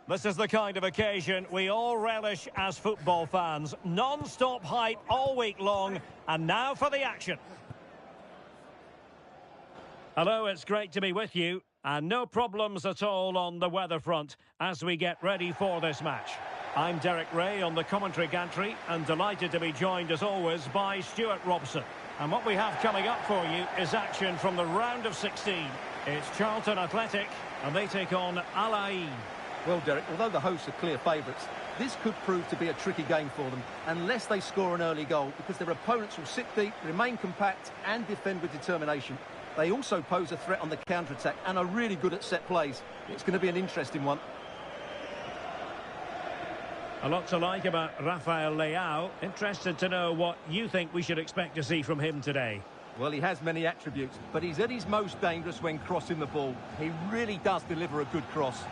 This is the kind of occasion we all relish as football fans. Non-stop hype all week long, and now for the action. Hello, it's great to be with you, and no problems at all on the weather front as we get ready for this match. I'm Derek Ray on the commentary gantry, and delighted to be joined as always by Stuart Robson. And what we have coming up for you is action from the round of 16. It's Charlton Athletic, and they take on Al Ain. Well, Derek, although the hosts are clear favourites, this could prove to be a tricky game for them unless they score an early goal, because their opponents will sit deep, remain compact and defend with determination. They also pose a threat on the counter-attack and are really good at set plays. It's going to be an interesting one. A lot to like about Rafael Leao. Interested to know what you think we should expect to see from him today. Well, he has many attributes, but he's at his most dangerous when crossing the ball. He really does deliver a good cross.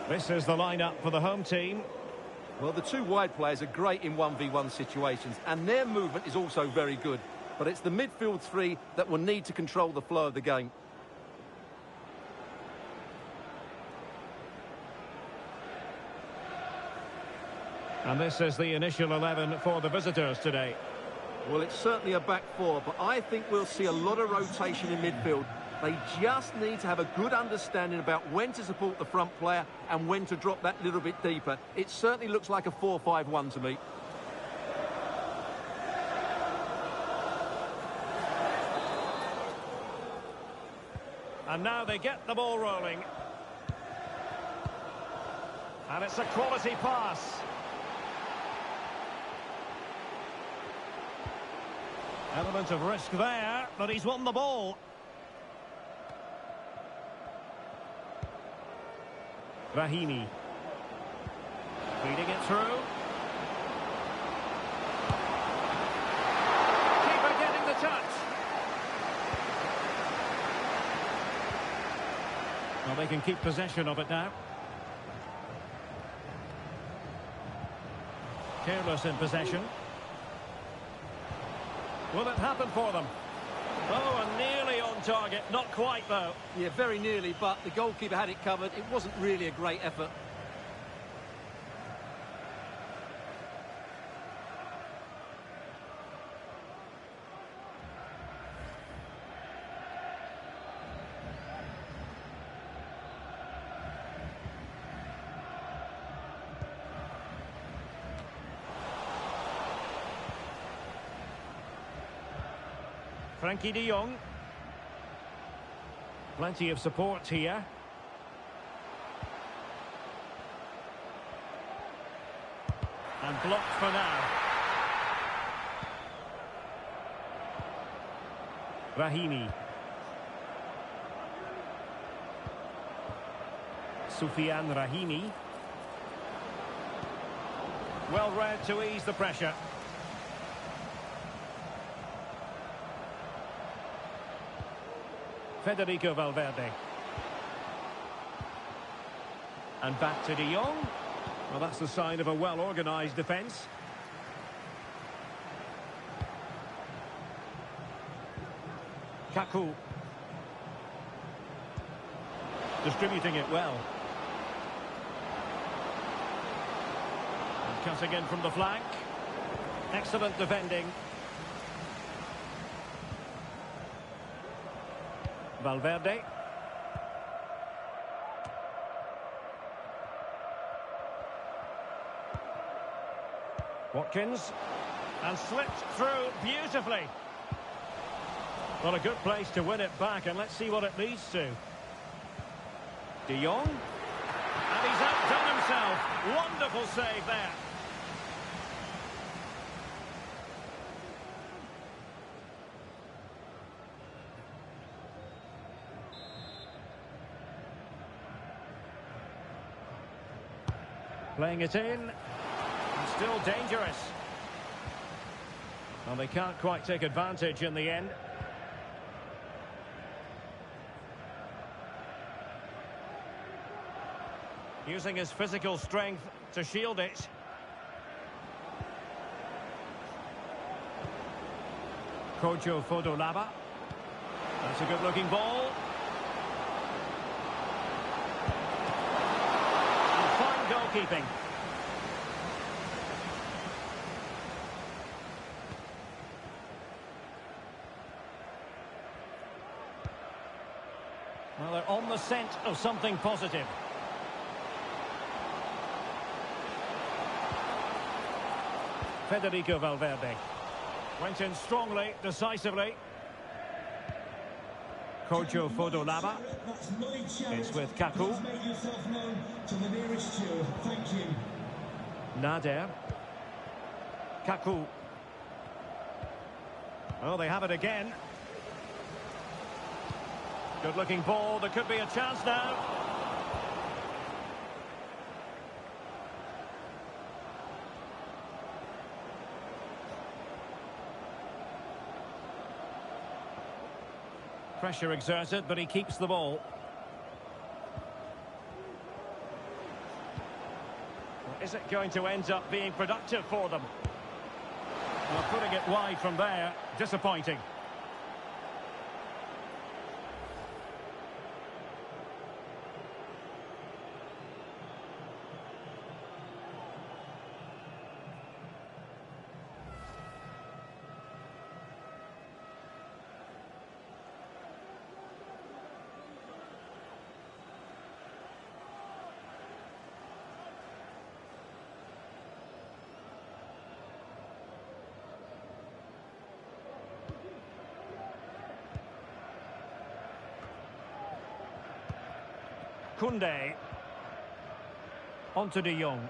This is the lineup for the home team. Well, the two wide players are great in 1v1 situations, and their movement is also very good. But it's the midfield three that will need to control the flow of the game. And this is the initial 11 for the visitors today. Well, it's certainly a back four, but I think we'll see a lot of rotation in midfield. They just need to have a good understanding about when to support the front player and when to drop that little bit deeper. It certainly looks like a 4-5-1 to me. And now they get the ball rolling. And it's a quality pass. Element of risk there, but he's won the ball. Rahimi. Feeding it through. Keeper getting the touch. Well, they can keep possession of it now. Careless in possession. Will it happen for them? Oh, and nearly on target. Not quite, though. Yeah, very nearly, but the goalkeeper had it covered. It wasn't really a great effort. Frankie de Jong. Plenty of support here. And blocked for now. Rahimi. Soufiane Rahimi. Well read to ease the pressure. Federico Valverde. And back to de Jong. Well, that's the sign of a well-organised defence. Kaku. Distributing it well. And cutting in from the flank. Excellent defending. Valverde. Watkins. And slipped through beautifully. Well, a good place to win it back, and let's see what it leads to. De Jong. And he's outdone himself. Wonderful save there. Playing it in. And still dangerous. Well, they can't quite take advantage in the end. Using his physical strength to shield it. Kojo Fodolaba. That's a good-looking ball. And fine goalkeeping. Well, they're on the scent of something positive. Federico Valverde. Went in strongly, decisively. Kojo Fodolaba. It's with Kaku. Nader. Kaku. Oh, they have it again. Good looking ball. There could be a chance now. Pressure exerted, but he keeps the ball. Well, is it going to end up being productive for them? Well, putting it wide from there, disappointing. Koundé. On to De Jong.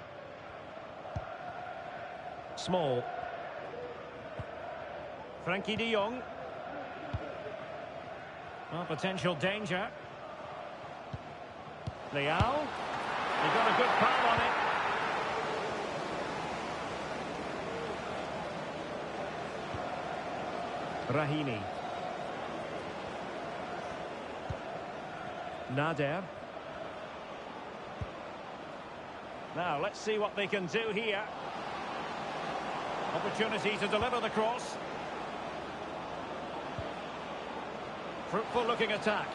Small. Frankie De Jong. Well, potential danger. Leao. He got a good foul on it. Rahimi. Nader. Now, let's see what they can do here. Opportunity to deliver the cross. Fruitful looking attack.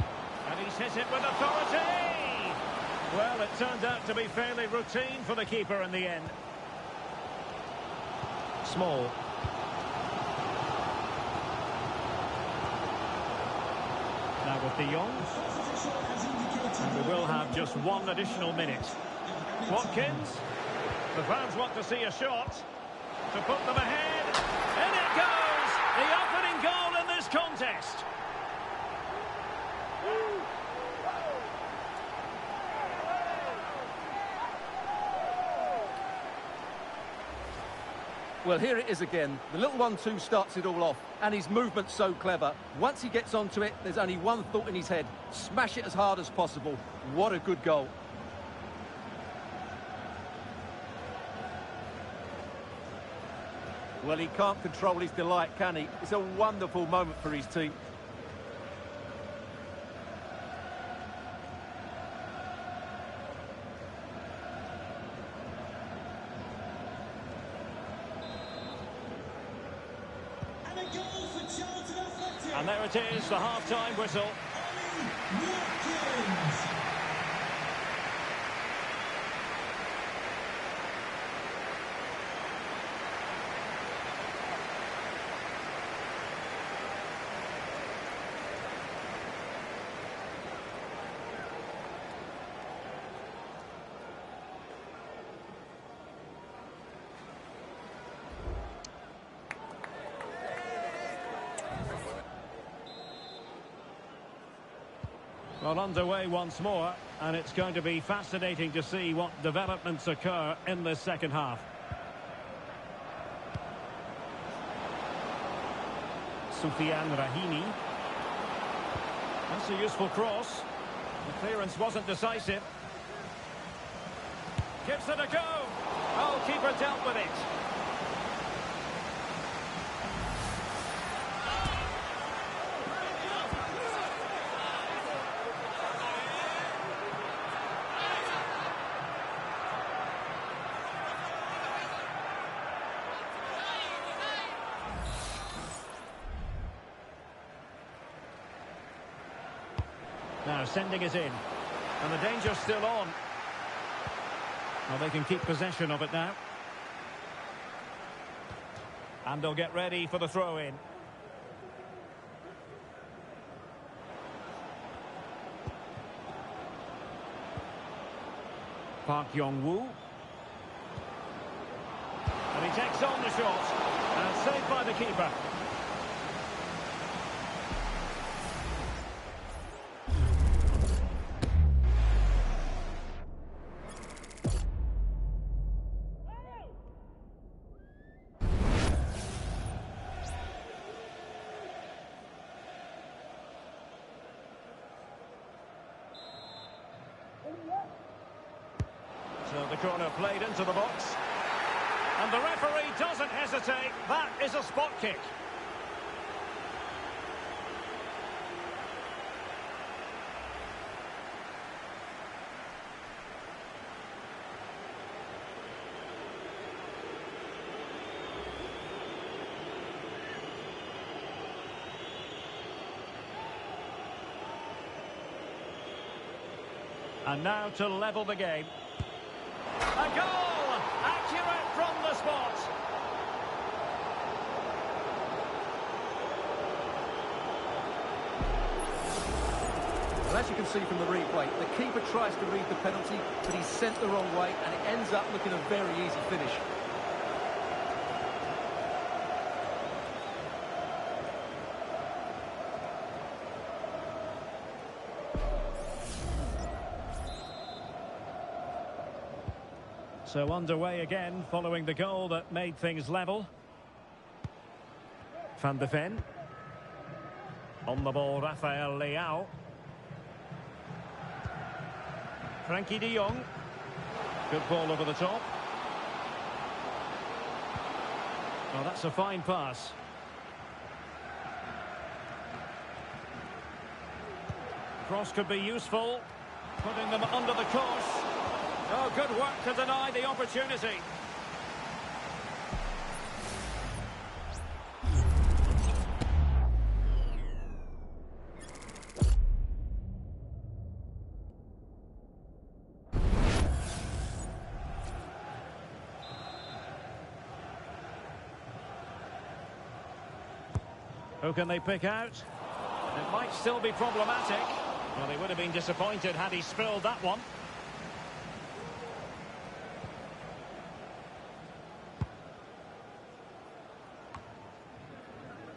And he's hit it with authority! Well, it turned out to be fairly routine for the keeper in the end. Small. Now with De Jong. And we will have just one additional minute. Watkins. The fans want to see a shot to put them ahead. In it goes! The opening goal in this contest. Well, here it is again. The little 1-2 starts it all off, and his movement's so clever. Once he gets onto it, there's only one thought in his head. Smash it as hard as possible. What a good goal. Well, he can't control his delight, can he? It's a wonderful moment for his team. And a goal for Charlton Athletic. And there it is, the half-time whistle. Watkins. Well, underway once more, and it's going to be fascinating to see what developments occur in this second half. Soufiane Rahimi. That's a useful cross. The clearance wasn't decisive. Gives it a go. Oh, keeper dealt with it. Now sending it in. And the danger's still on. Well, they can keep possession of it now. And they'll get ready for the throw-in. Park Yong-woo. And he takes on the shot. And saved by the keeper. So the corner played into the box. And the referee doesn't hesitate. That is a spot kick. And now to level the game. A goal! Accurate from the spot. Well, as you can see from the replay, the keeper tries to read the penalty, but he's sent the wrong way, and it ends up looking a very easy finish. So underway again, following the goal that made things level. Van de Ven. On the ball, Rafael Leao. Frankie de Jong. Good ball over the top. Well, that's a fine pass. Cross could be useful. Putting them under the course. Oh, good work to deny the opportunity. Who can they pick out? It might still be problematic. Well, he would have been disappointed had he spilled that one.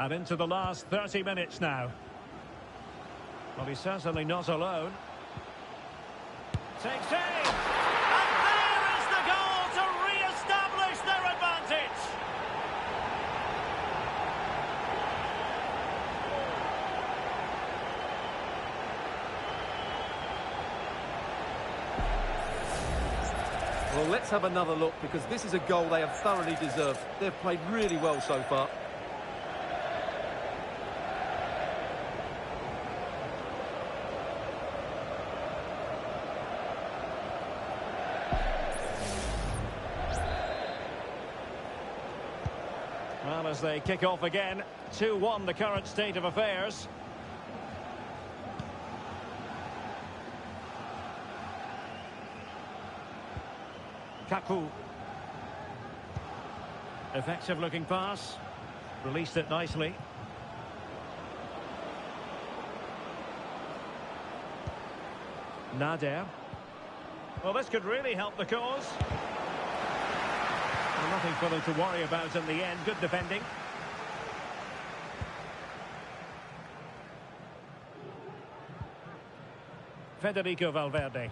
And into the last 30 minutes now. Well, he's certainly not alone. Takes aim! And there is the goal to re-establish their advantage! Well, let's have another look, because this is a goal they have thoroughly deserved. They've played really well so far. Well, as they kick off again, 2-1 the current state of affairs. Kaku. Effective looking pass. Released it nicely. Nader. Well, this could really help the cause. Well, nothing for them to worry about in the end. Good defending. Federico Valverde.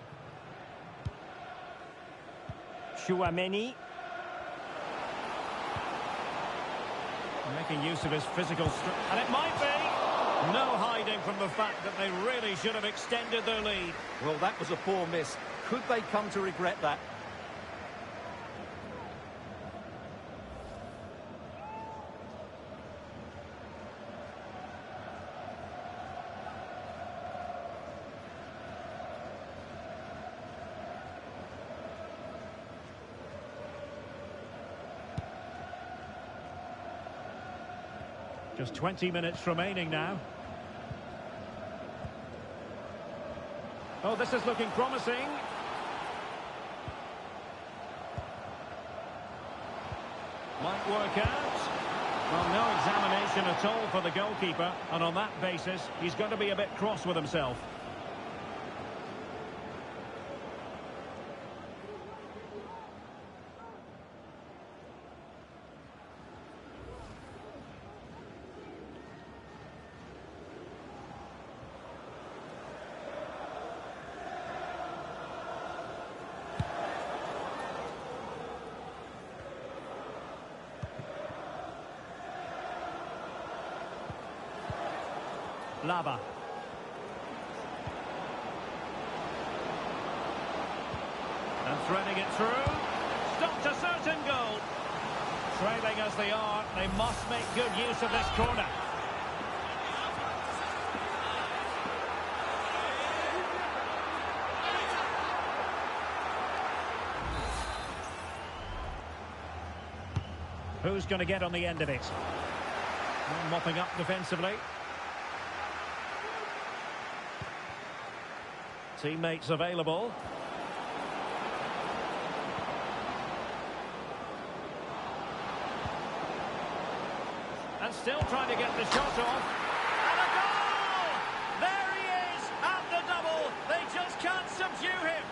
Chouameni. Making use of his physical strength. And it might be. No hiding from the fact that they really should have extended their lead. Well, that was a poor miss. Could they come to regret that? Just 20 minutes remaining now. Oh, this is looking promising. Might work out. Well, no examination at all for the goalkeeper, and on that basis, he's going to be a bit cross with himself. Lava. And threading it through. Stopped a certain goal. Trailing as they are, they must make good use of this corner. Who's going to get on the end of it? Mopping up defensively. Teammates available. And still trying to get the shot off. And a goal! There he is at the double. They just can't subdue him.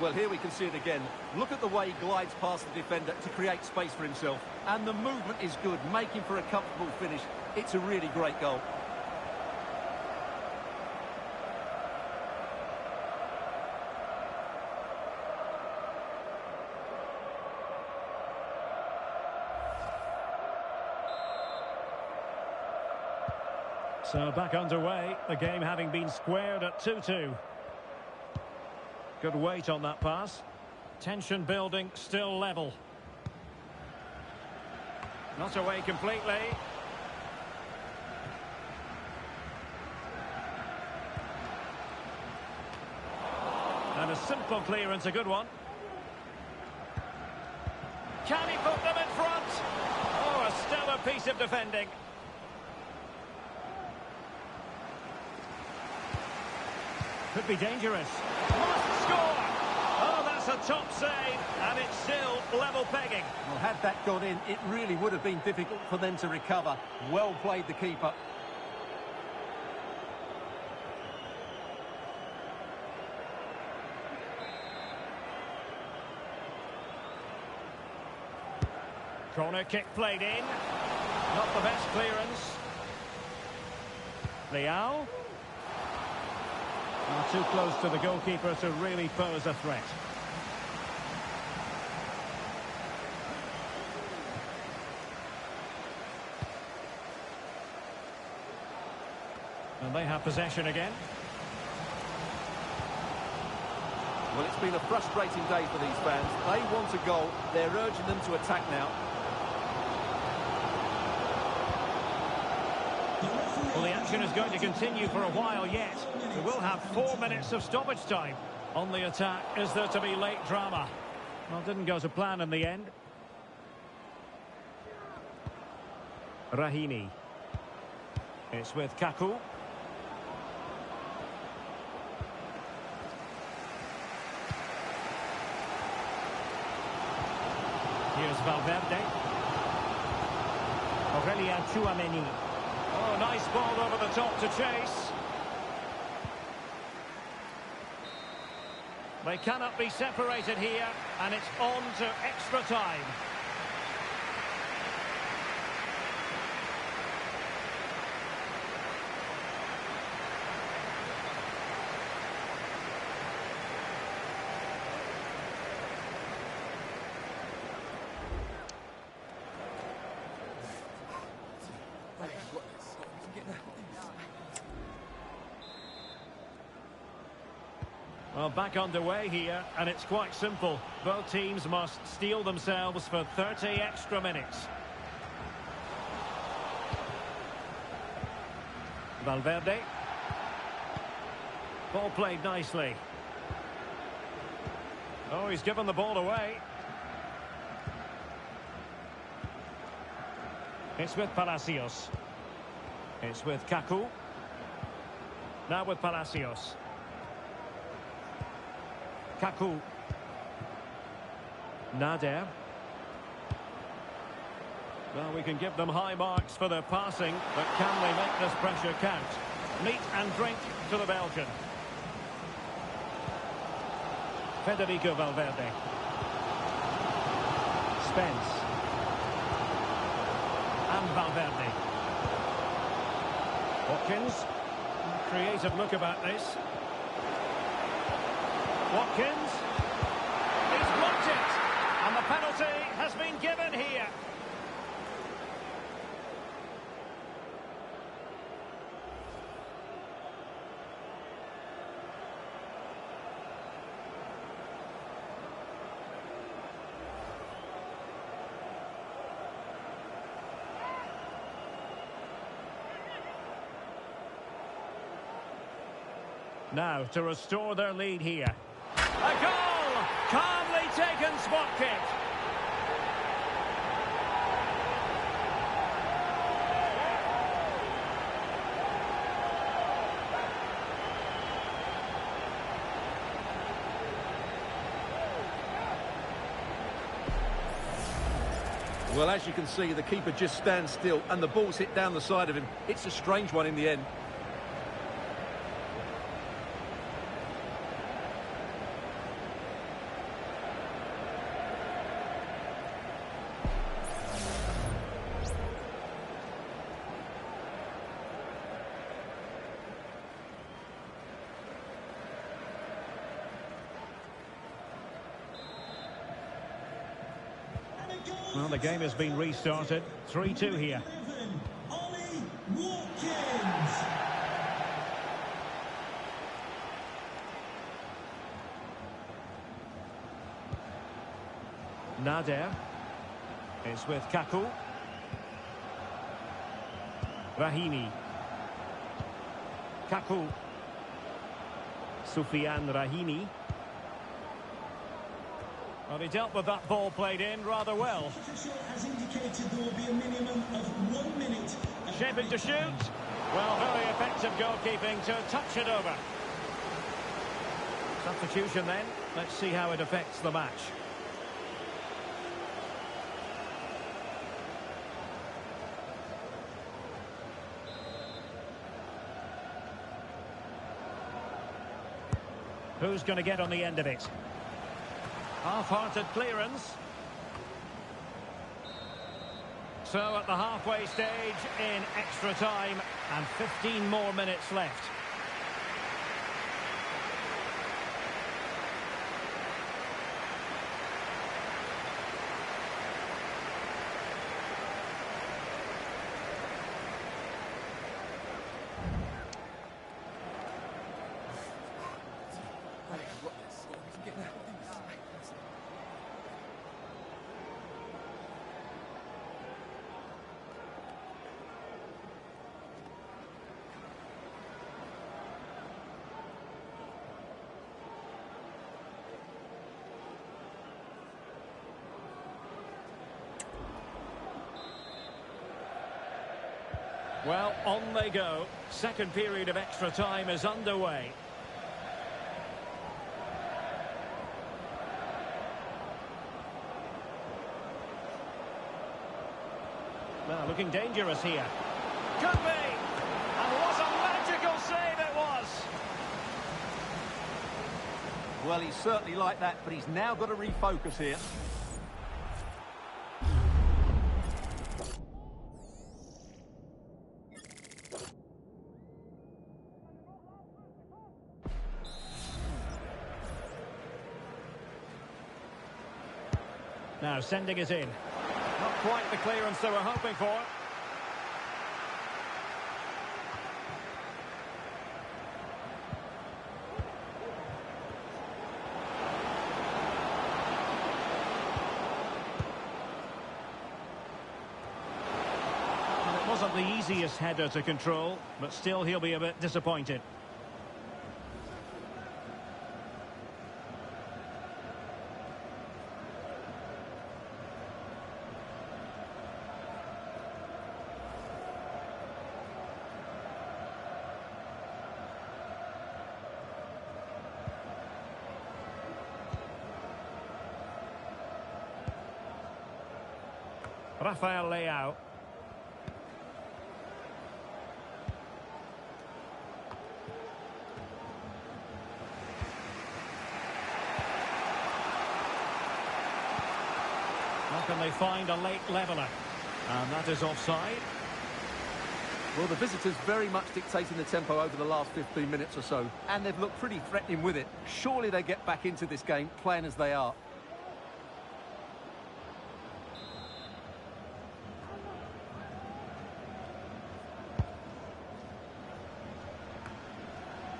Well, here we can see it again. Look at the way he glides past the defender to create space for himself. And the movement is good, making for a comfortable finish. It's a really great goal. So back underway, the game having been squared at 2-2. Good weight on that pass. Tension building, still level. Not away completely. And a simple clearance, a good one. Can he put them in front? Oh, a stellar piece of defending. Could be dangerous. Must score! Oh, that's a top save, and it's still level pegging. Well, had that gone in, it really would have been difficult for them to recover. Well played, the keeper. Corner kick played in. Not the best clearance. Leao. Too close to the goalkeeper to really pose a threat. And they have possession again. Well, it's been a frustrating day for these fans. They want a goal. They're urging them to attack now. Well, the action is going to continue for a while yet. We will have 4 minutes of stoppage time. On the attack, is there to be late drama? Well, didn't go to plan in the end. Rahimi. It's with Kaku. Here's Valverde. Aurelian Tchouameni. Oh, nice ball over the top to chase. They cannot be separated here, and it's on to extra time. Well, back underway here, and it's quite simple. Both teams must steel themselves for 30 extra minutes. Valverde. Ball played nicely. Oh, he's given the ball away. It's with Palacios. It's with Kaku. Now with Palacios. Kaku. Nader. Well, we can give them high marks for their passing, but can they make this pressure count? Meat and drink to the Belgian. Federico Valverde. Spence. And Valverde. Watkins. Creative look about this. Watkins. He's blocked it. And the penalty has been given here. Now to restore their lead here. A goal! Calmly taken spot kick. Well, as you can see, the keeper just stands still and the ball's hit down the side of him. It's a strange one in the end. Well, the game has been restarted. 3-2 here. Ollie Watkins. Nader is with Kaku. Rahimi. Kaku. Soufiane Rahimi. Well, he dealt with that ball played in rather well. Official has indicated there will be a minimum of 1 minute. Shaping to shoot. Well, very effective goalkeeping to touch it over. Substitution then. Let's see how it affects the match. Who's going to get on the end of it? Half-hearted clearance. So at the halfway stage in extra time and 15 more minutes left. Well, on they go. Second period of extra time is underway. Well, looking dangerous here. Could be! And what a magical save it was! Well, he's certainly like that, but he's now got to refocus here. Now sending it in. Not quite the clearance they were hoping for. And it wasn't the easiest header to control, but still he'll be a bit disappointed. Rafael Leao. How can they find a late leveller? And that is offside. Well, the visitors very much dictating the tempo over the last 15 minutes or so, and they've looked pretty threatening with it. Surely they get back into this game playing as they are.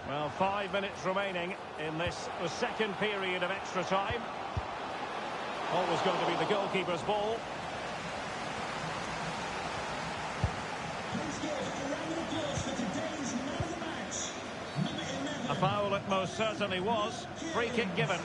Well, 5 minutes remaining in this, the second period of extra time. Always going to be the goalkeeper's ball. Please give a round of applause for today's man of the match. Number 11. A foul it most certainly was. Free kick given.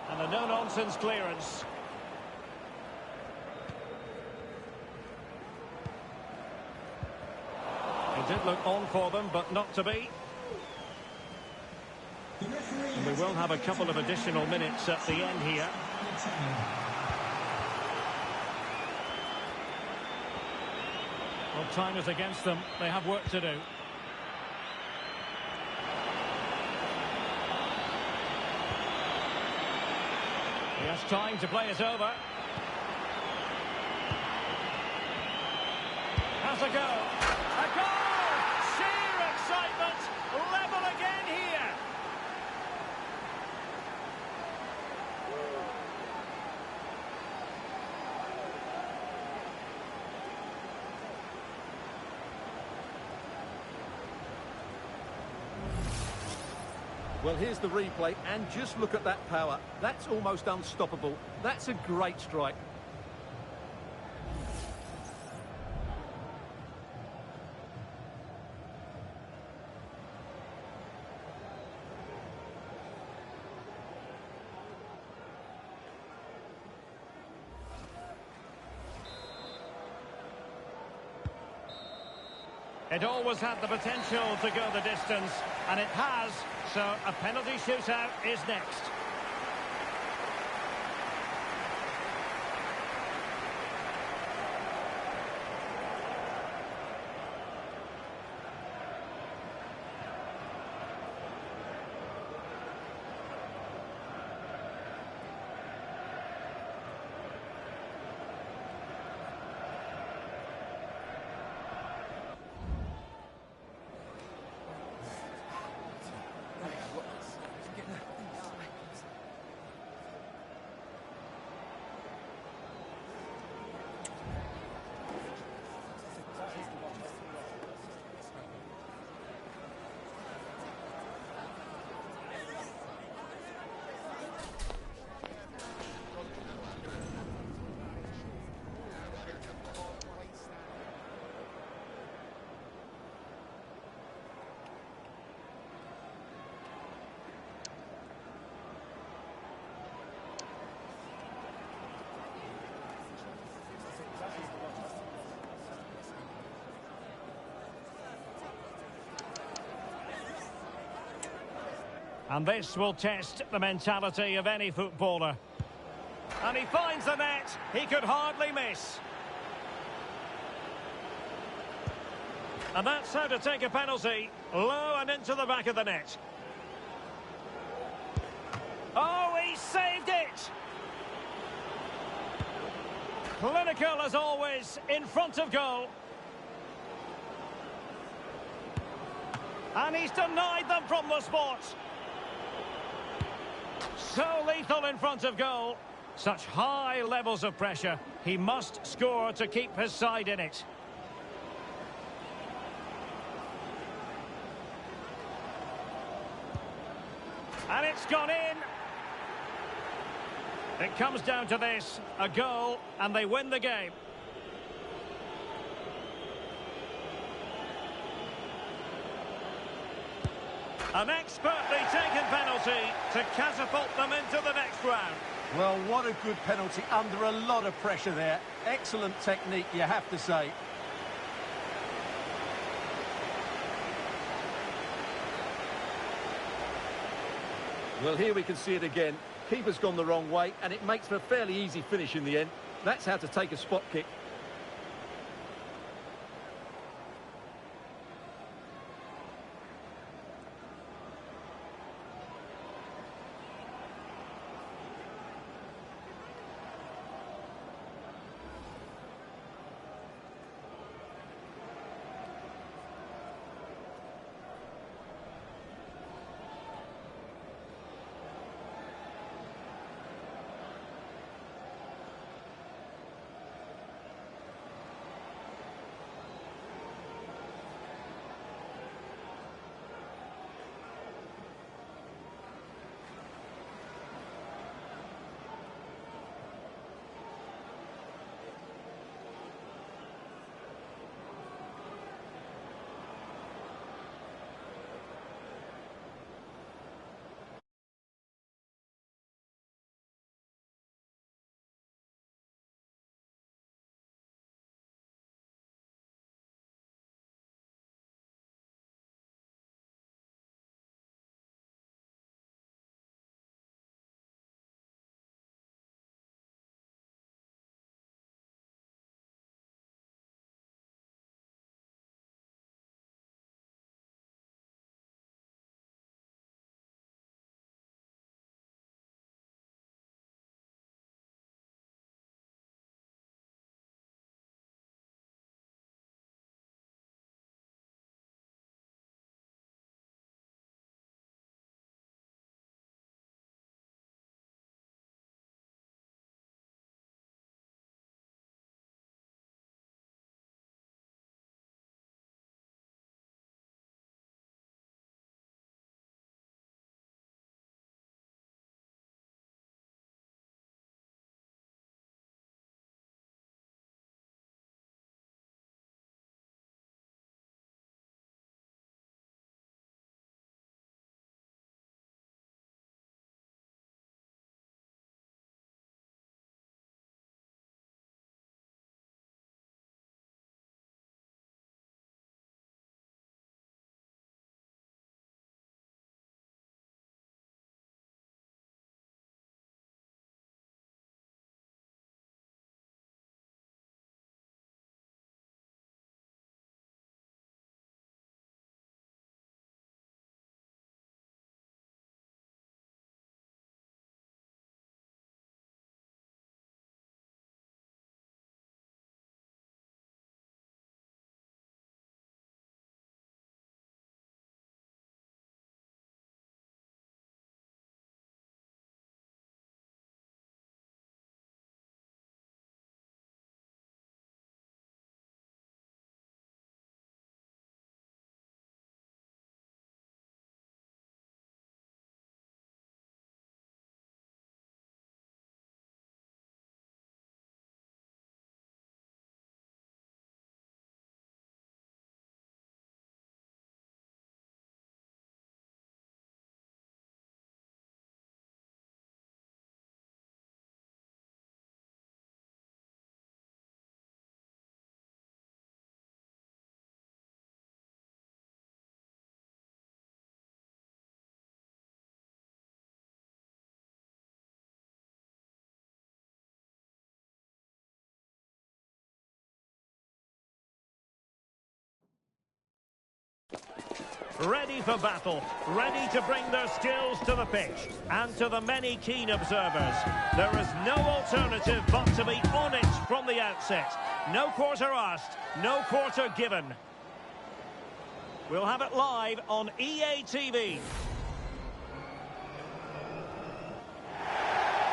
And a no-nonsense clearance. It did look on for them, but not to be. The referee And we will have a couple of additional minutes at the end here. Well, time is against them. They have work to do. He has time to play it over. Has a go. A goal! Sheer excitement. Level again here. Well, here's the replay, and just look at that power. That's almost unstoppable. That's a great strike. It always had the potential to go the distance, and it has. So a penalty shootout is next. And this will test the mentality of any footballer. And he finds the net. He could hardly miss. And that's how to take a penalty. Low and into the back of the net. Oh, he saved it! Clinical as always, in front of goal. And he's denied them from the spot. So lethal in front of goal. Such high levels of pressure. He must score to keep his side in it. And it's gone in. It comes down to this, a goal, and they win the game. An expertly taken penalty to catapult them into the next round. Well, what a good penalty under a lot of pressure there. Excellent technique, you have to say. Well, here we can see it again. Keeper's gone the wrong way, and it makes for a fairly easy finish in the end. That's how to take a spot kick. Ready for battle, ready to bring their skills to the pitch. And to the many keen observers, there is no alternative but to be on it from the outset. No quarter asked, no quarter given. We'll have it live on EA TV.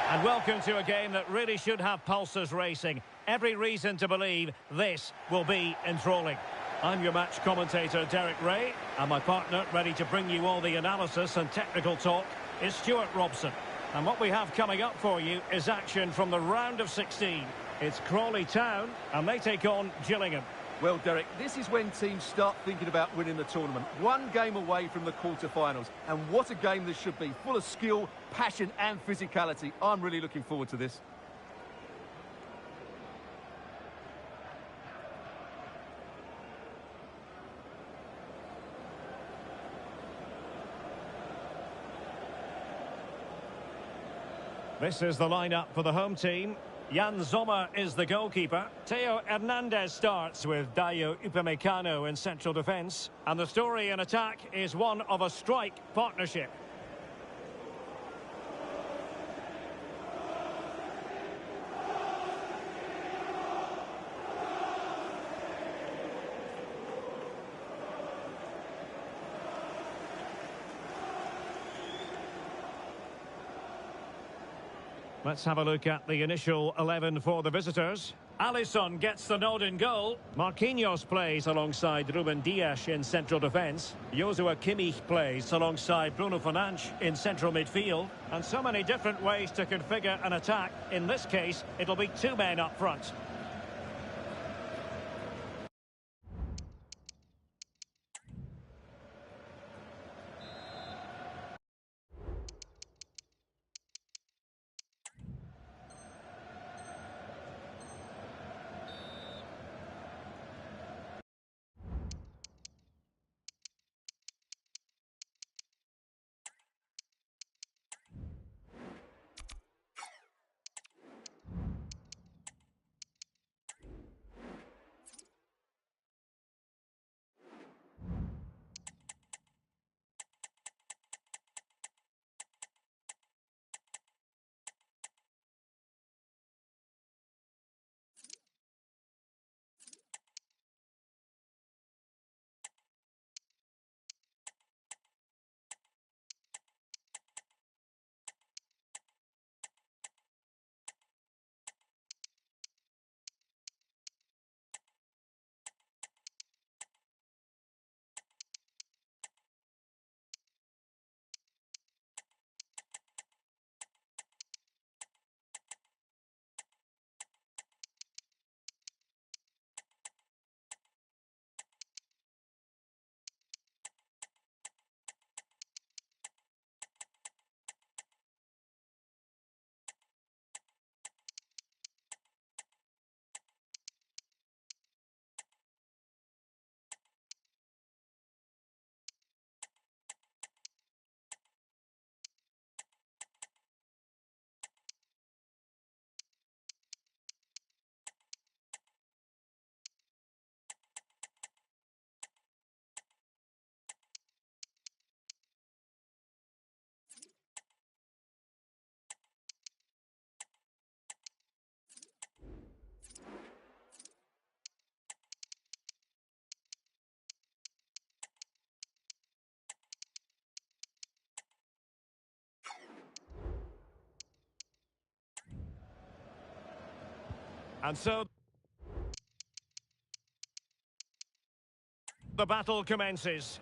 And welcome to a game that really should have pulses racing. Every reason to believe this will be enthralling. I'm your match commentator, Derek Ray, and my partner, ready to bring you all the analysis and technical talk, is Stuart Robson. And what we have coming up for you is action from the round of 16. It's Crawley Town, and they take on Gillingham. Well, Derek, this is when teams start thinking about winning the tournament. One game away from the quarter-finals. And what a game this should be. Full of skill, passion and physicality. I'm really looking forward to this. This is the lineup for the home team. Jan Sommer is the goalkeeper. Theo Hernandez starts with Dayo Upamecano in central defence. And the story in attack is one of a strike partnership. Let's have a look at the initial 11 for the visitors. Alisson gets the nod in goal. Marquinhos plays alongside Ruben Dias in central defence. Joshua Kimmich plays alongside Bruno Fernandes in central midfield. And so many different ways to configure an attack. In this case, it'll be two men up front. And so the battle commences.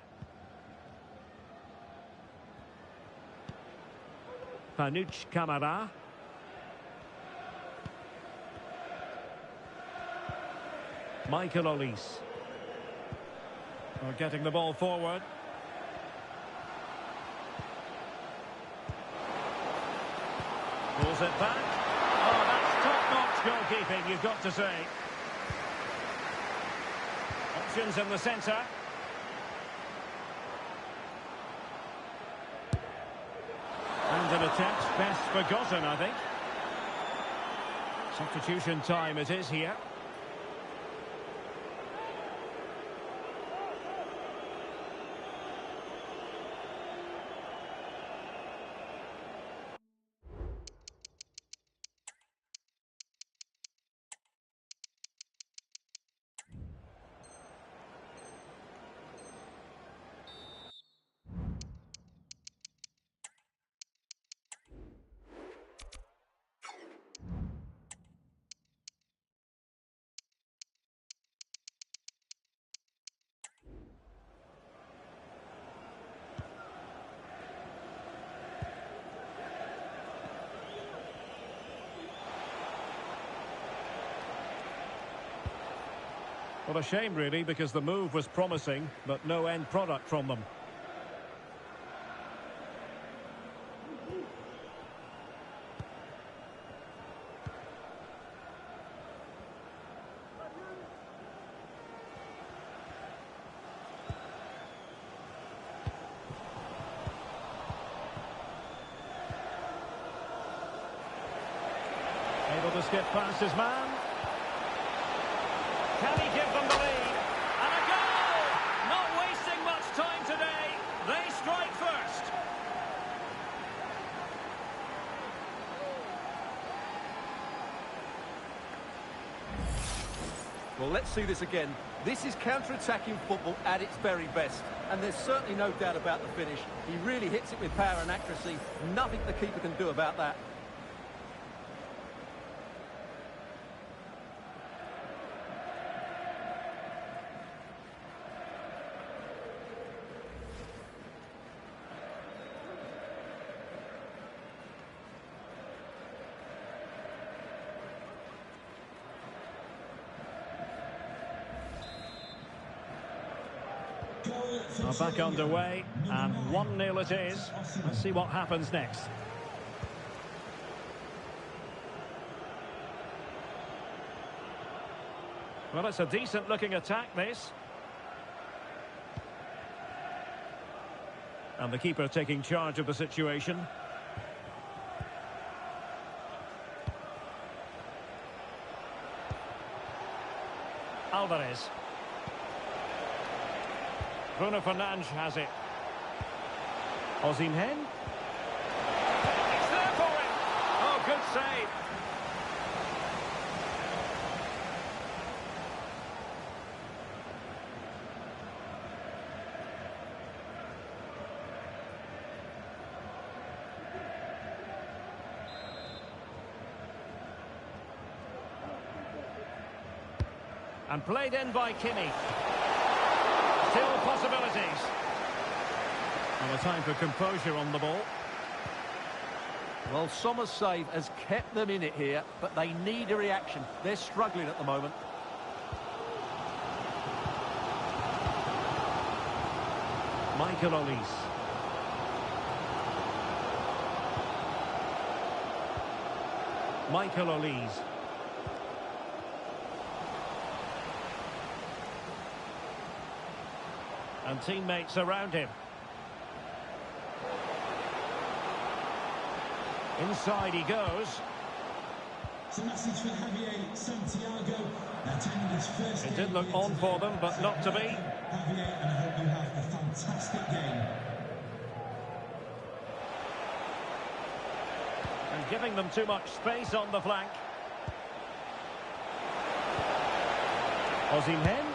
Panuch Camara. Michael Olise. We're getting the ball forward. Pulls it back. Oh, that's top-notch goalkeeping, you've got to say. Options in the centre. And an attempt best forgotten, I think. Substitution time it is here. Well, a shame really, because the move was promising, but no end product from them. Able to skip past his man. Can he give them the lead? And a goal! Not wasting much time today. They strike first. Well, let's see this again. This is counter-attacking football at its very best. And there's certainly no doubt about the finish. He really hits it with power and accuracy. Nothing the keeper can do about that. Are back underway, and 1-0 it is. Let's see what happens next. Well, it's a decent-looking attack, this. And the keeper taking charge of the situation. Alvarez. Bruno Fernandes has it. Osimhen. It's there for him. Oh, good save. And played in by Kimmich. Still possibilities. And a time for composure on the ball. Well, Sommer's save has kept them in it here, but they need a reaction. They're struggling at the moment. Michael Olise. Michael Olise. And teammates around him. Inside he goes. It's a message for Javier Santiago. Attending his first It did look on for them, but not to be. Javier, and I hope you have a fantastic game. And giving them too much space on the flank. Osimhen.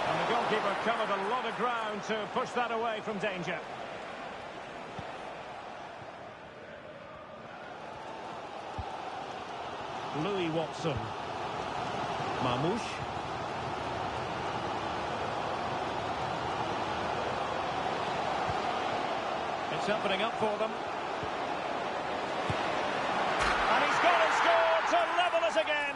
And the goalkeeper covered a lot of ground to push that away from danger. Louis Watson. Marmoush. It's opening up for them. And he's gone and scored to level us again.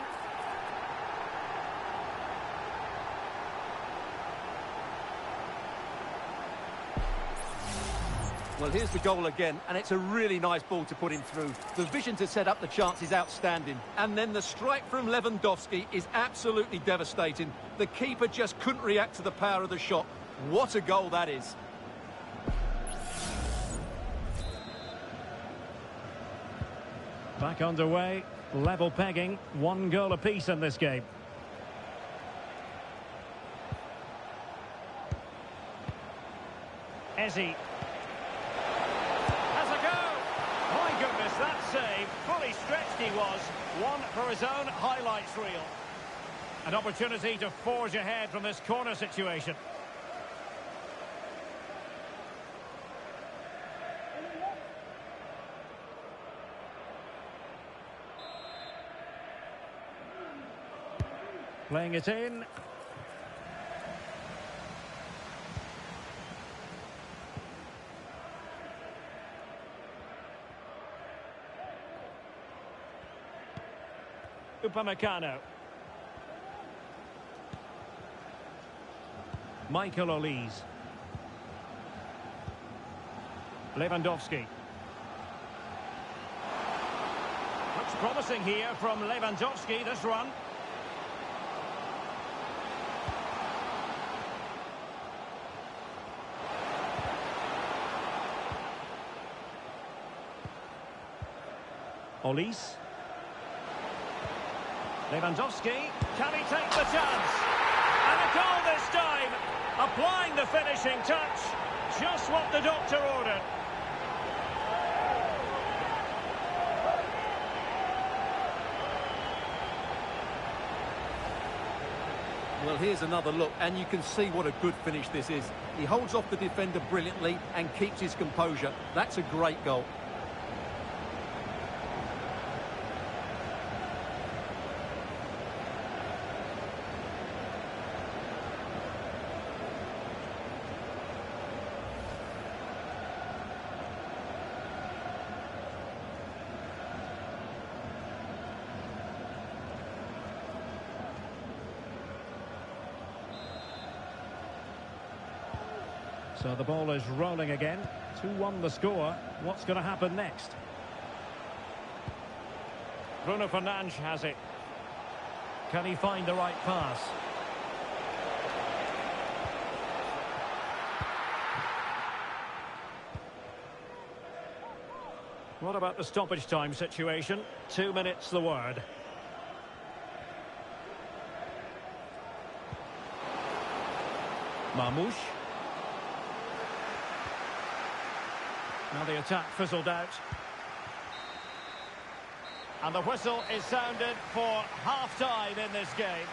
Well, here's the goal again, and it's a really nice ball to put him through. The vision to set up the chance is outstanding. And then the strike from Lewandowski is absolutely devastating. The keeper just couldn't react to the power of the shot. What a goal that is. Back underway, level pegging, 1 goal apiece in this game. Ezzy. Has a go! My goodness, that save, fully stretched he was. One for his own highlights reel. An opportunity to forge ahead from this corner situation. Playing it in. Upamecano. Michael Olise. Lewandowski. Looks promising here from Lewandowski, this run. Olise. Lewandowski, can he take the chance? And a goal this time, applying the finishing touch, just what the doctor ordered. Well, here's another look, and you can see what a good finish this is. He holds off the defender brilliantly and keeps his composure. That's a great goal. So the ball is rolling again. 2-1 the score. What's going to happen next? Bruno Fernandes has it. Can he find the right pass? What about the stoppage time situation? 2 minutes the word. Marmouche. Now the attack fizzled out. And the whistle is sounded for half-time in this game.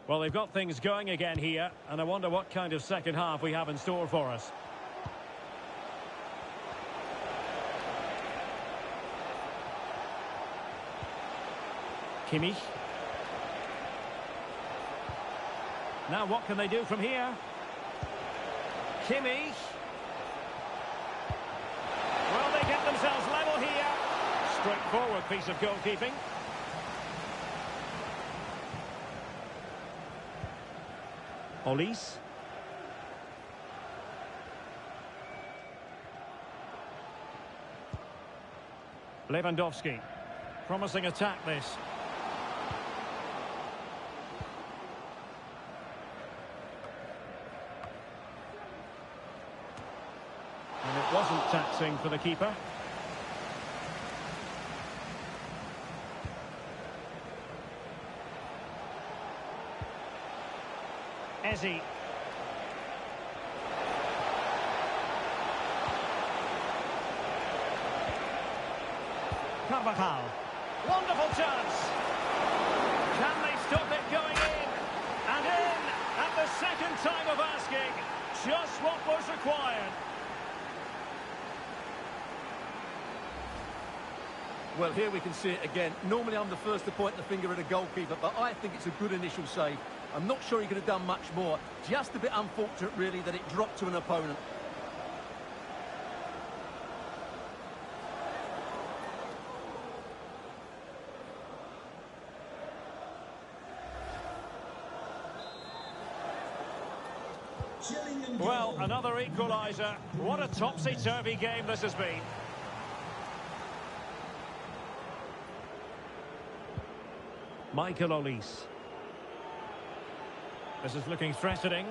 Well, they've got things going again here, and I wonder what kind of second half we have in store for us. Kimmich. Now what can they do from here? Kimmich. Well, they get themselves level here. Straightforward piece of goalkeeping. Olise. Lewandowski. Promising attack this. And it wasn't taxing for the keeper. Ezzy. Carvajal. Wonderful chance. Can they stop it going in? And in at the second time of asking. Just what was required. Well, here we can see it again. Normally I'm the first to point the finger at a goalkeeper, but I think it's a good initial save. I'm not sure he could have done much more. Just a bit unfortunate, really, that it dropped to an opponent. Well, another equaliser. What a topsy-turvy game this has been. Michael Olise. This is looking threatening.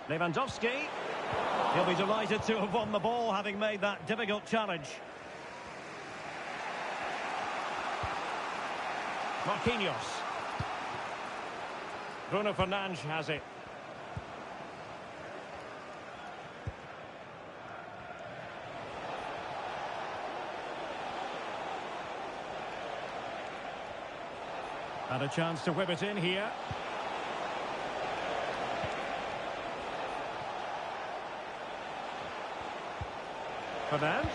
Lewandowski. He'll be delighted to have won the ball, having made that difficult challenge. Marquinhos. Bruno Fernandes has it. And a chance to whip it in here. Fernandes.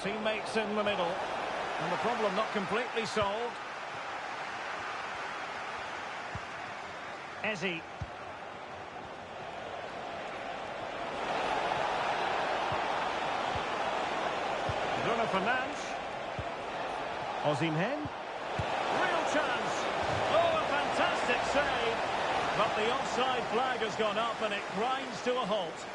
Teammates in the middle. And the problem not completely solved. Ezzy. Bruno Fernandes. Osimhen. Real chance. Oh, a fantastic save. But the offside flag has gone up and it grinds to a halt.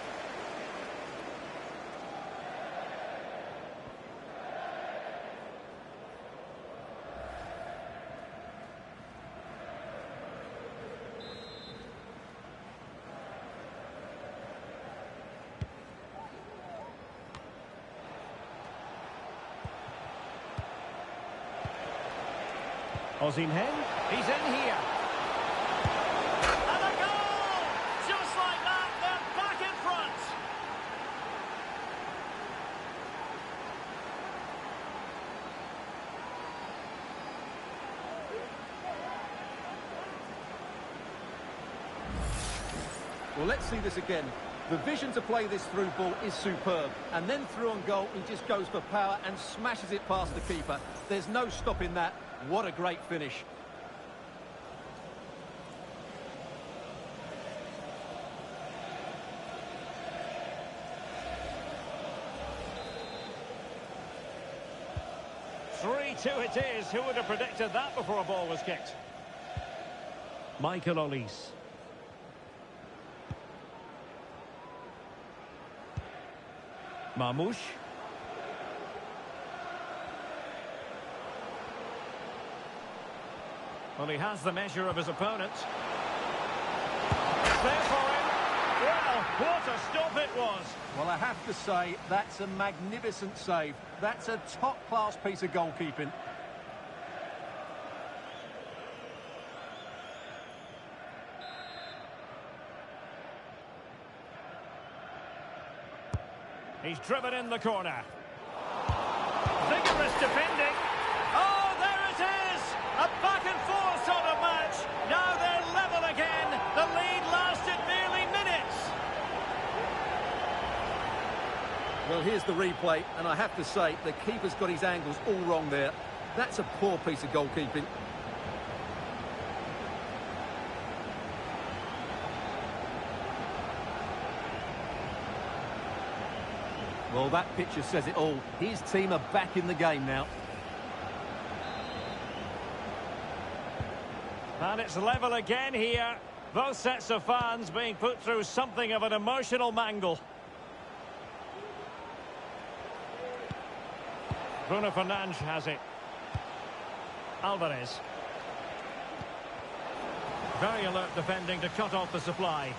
Osimhen, he's in here. And a goal! Just like that, they're back in front. Well, let's see this again. The vision to play this through ball is superb. And then through on goal, he just goes for power and smashes it past the keeper. There's no stopping that. What a great finish. Three-two it is. Who would have predicted that before a ball was kicked? Michael Olise. Marmoush. Well, he has the measure of his opponent. It's there for him. Well, what a stop it was. Well, I have to say, that's a magnificent save. That's a top-class piece of goalkeeping. He's driven in the corner. Vigorous defending. Oh, there it is! A back-and-forth sort of match. Now they're level again. The lead lasted merely minutes. Well, here's the replay, and I have to say, the keeper's got his angles all wrong there. That's a poor piece of goalkeeping. Well, that picture says it all. His team are back in the game now. And it's level again here. Both sets of fans being put through something of an emotional mangle. Bruno Fernandes has it. Alvarez. Very alert defending to cut off the supply.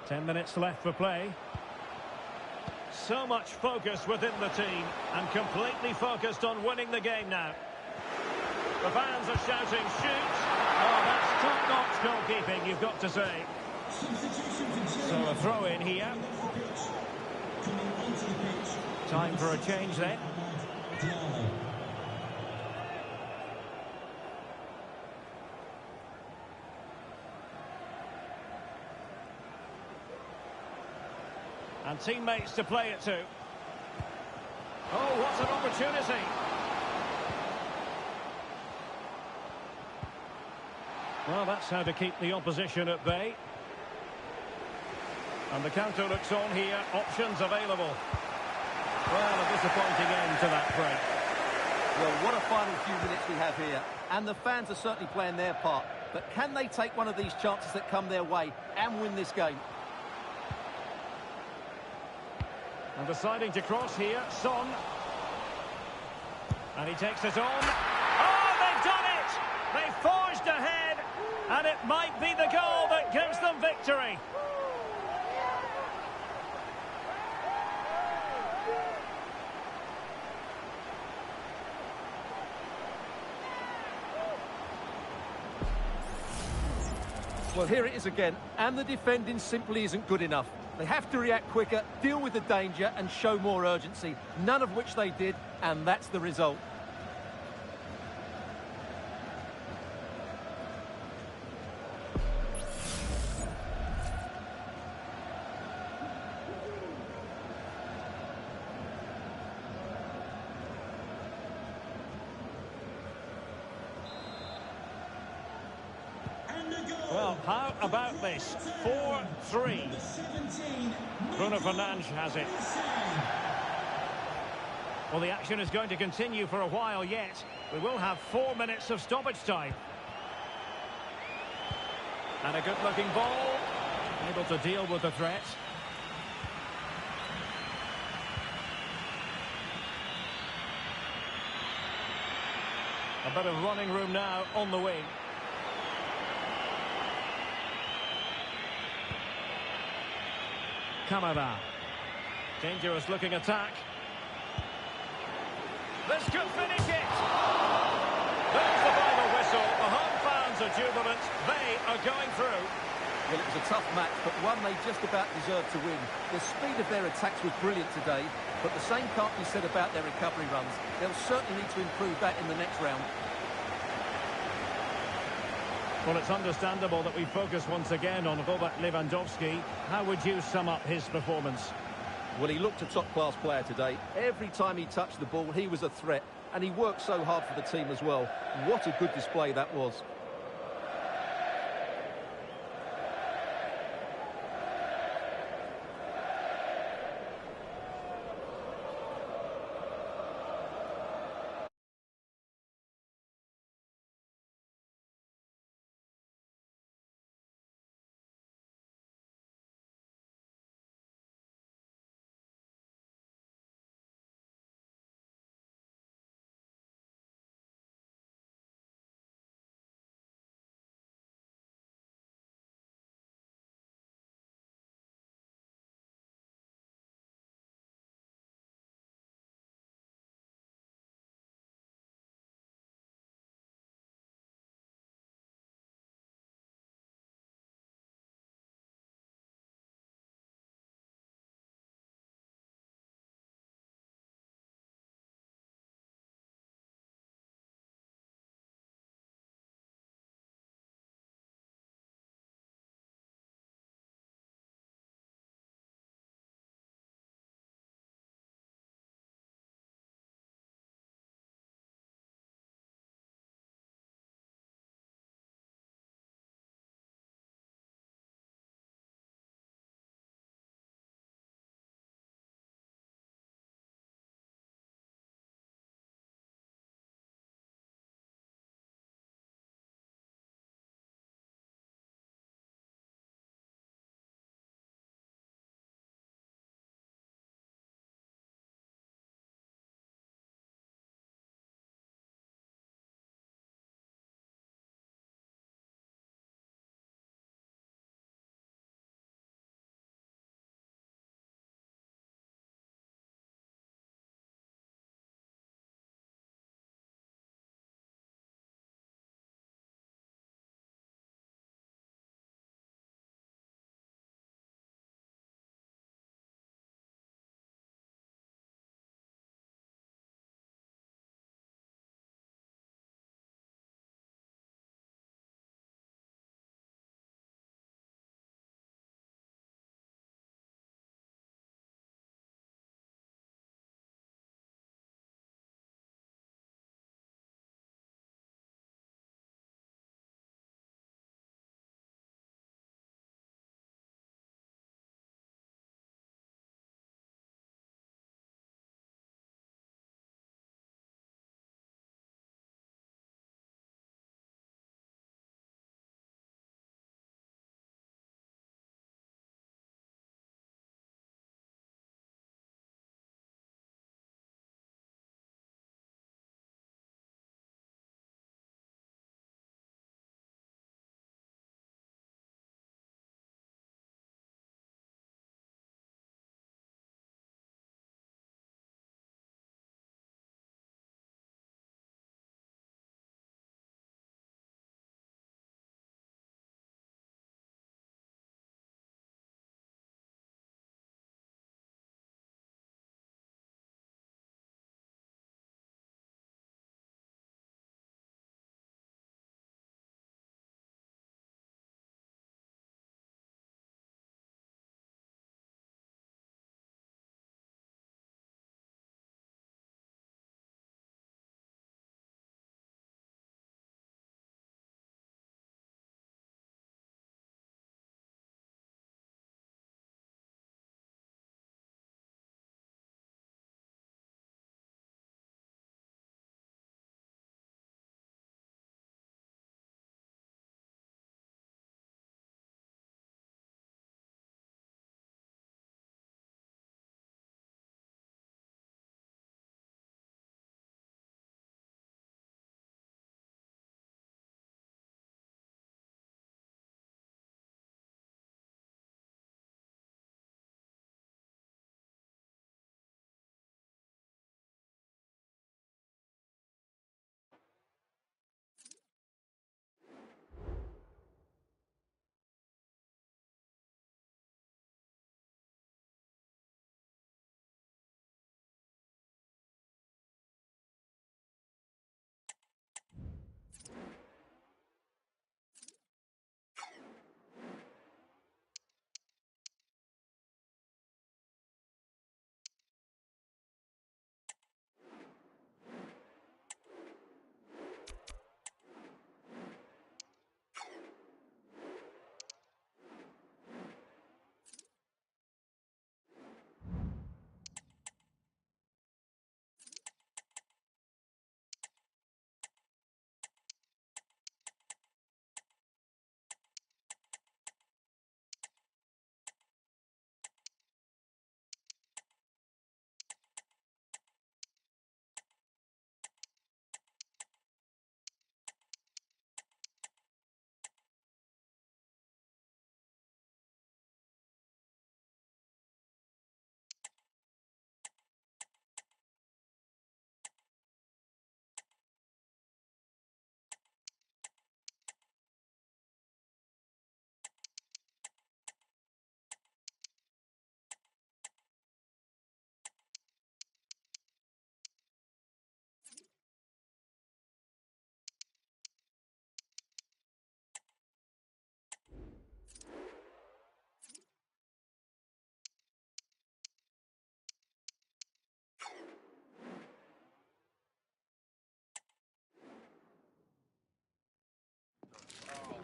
Ten minutes left for play. So much focus within the team and completely focused on winning the game now. The fans are shouting, shoot! Oh, that's top-notch goalkeeping, you've got to say. So a throw in here. Time for a change then. And teammates to play it to. Oh, what an opportunity. Well, that's how to keep the opposition at bay. And the counter looks on here. Options available. Well, a disappointing end to that break. Well, what a final few minutes we have here. And the fans are certainly playing their part. But can they take one of these chances that come their way and win this game? And deciding to cross here, Son. And he takes it on. Oh, they've done it! They forged ahead, and it might be the goal that gives them victory. Well, here it is again, and the defending simply isn't good enough. They have to react quicker, deal with the danger and show more urgency, none of which they did, and that's the result. Well, how about this? 4-3. Bruno Fernandes has it. Well, the action is going to continue for a while yet. We will have 4 minutes of stoppage time. And a good-looking ball. Able to deal with the threat. A bit of running room now on the wing. Kamara. Dangerous looking attack. This could finish it. There's the final whistle. The home fans are jubilant. They are going through. Well, it was a tough match, but one they just about deserved to win. The speed of their attacks was brilliant today, but the same can't be said about their recovery runs. They'll certainly need to improve that in the next round. Well, it's understandable that we focus once again on Robert Lewandowski. How would you sum up his performance? Well, he looked a top-class player today. Every time he touched the ball, he was a threat, and he worked so hard for the team as well. What a good display that was.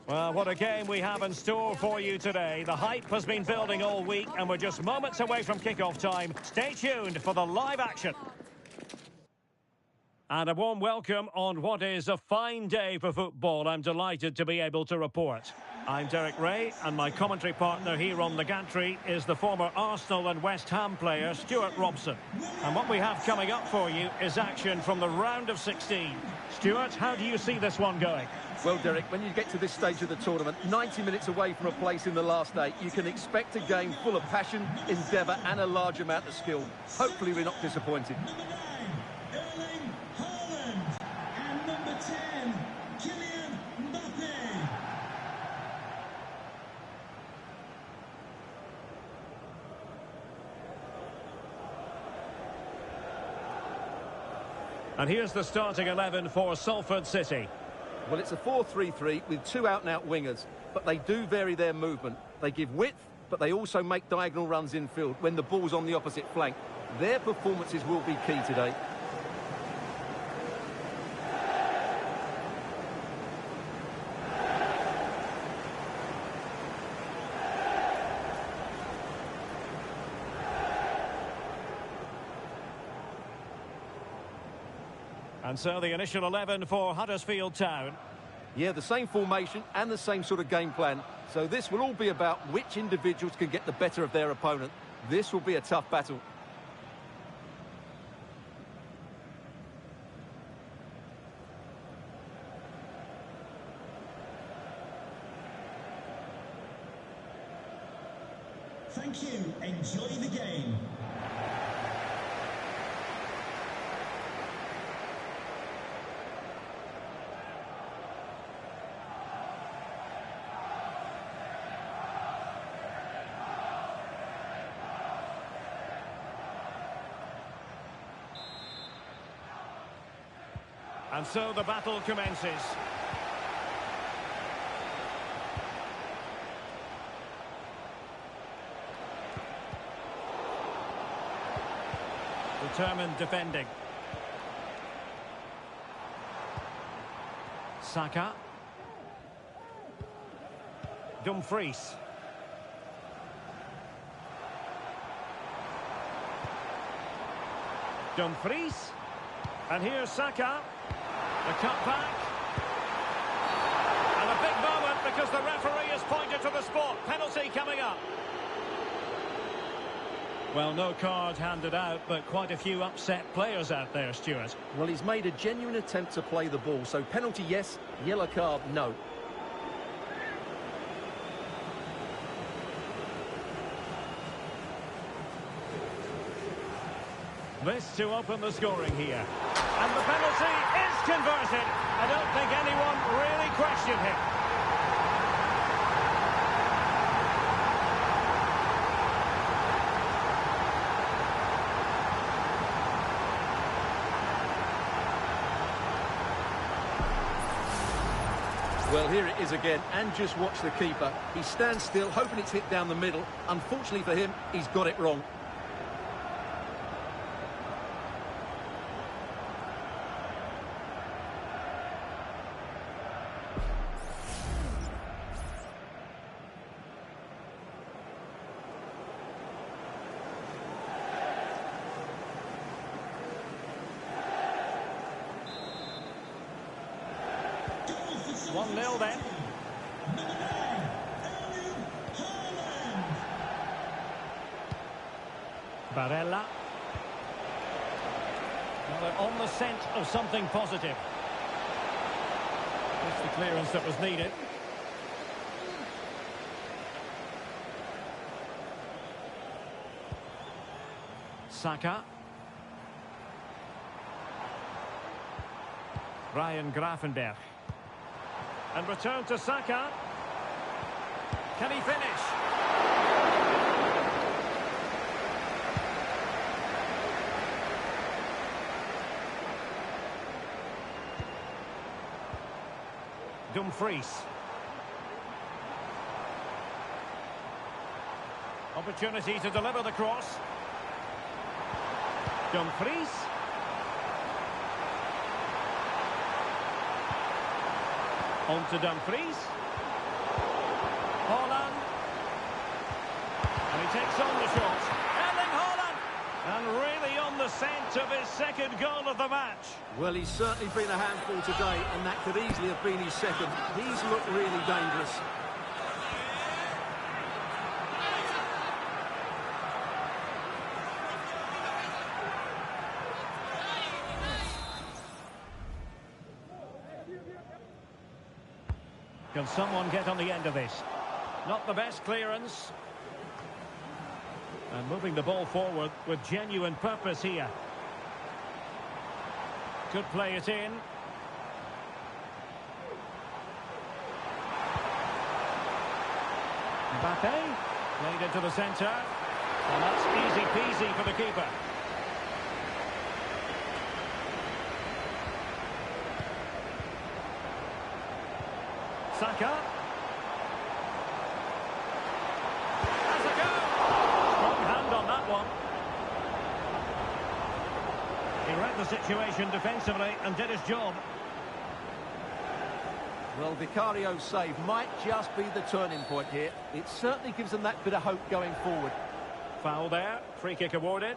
Well, what a game we have in store for you today. The hype has been building all week and we're just moments away from kickoff time. Stay tuned for the live action. And a warm welcome on what is a fine day for football. I'm delighted to be able to report. I'm Derek Ray, and my commentary partner here on the gantry is the former Arsenal and West Ham player, Stuart Robson. And what we have coming up for you is action from the round of 16. Stuart, how do you see this one going? Well, Derek, when you get to this stage of the tournament, 90 minutes away from a place in the last 8, you can expect a game full of passion, endeavour and a large amount of skill. Hopefully we're not disappointed. And here's the starting 11 for Salford City. Well, it's a 4-3-3 with 2 out-and-out wingers, but they do vary their movement. They give width, but they also make diagonal runs infield when the ball's on the opposite flank. Their performances will be key today. And so the initial 11 for Huddersfield Town. Yeah, the same formation and the same sort of game plan. So this will all be about which individuals can get the better of their opponent. This will be a tough battle. Thank you. Enjoy the game. And so the battle commences. Determined defending. Saka. Dumfries. Dumfries. And here's Saka. The cut back. And a big moment because the referee has pointed to the spot. Penalty coming up. Well, no card handed out, but quite a few upset players out there, Stuart. Well, he's made a genuine attempt to play the ball. So penalty, yes. Yellow card, no. This to open the scoring here. And the penalty is converted. I don't think anyone really questioned him. Well, here it is again, and just watch the keeper. He stands still, hoping it's hit down the middle. Unfortunately for him, he's got it wrong. One 0 then. Barella. Well, they're on the scent of something positive. That's the clearance that was needed. Saka. Ryan Gravenberch. And return to Saka. Can he finish? Dumfries. Opportunity to deliver the cross. Dumfries. On to Dumfries. takes on the shot. Erling Haaland! And really on the scent of his second goal of the match. Well, he's certainly been a handful today, and that could easily have been his second. He's looked really dangerous. Can someone get on the end of this? Not the best clearance. And moving the ball forward with genuine purpose here. Could play it in. Mbappe played into the centre. And that's easy peasy for the keeper. Saka. Has a go. Strong hand on that one. He read the situation defensively and did his job. Well, Vicario's save might just be the turning point here. It certainly gives them that bit of hope going forward. Foul there. Free kick awarded.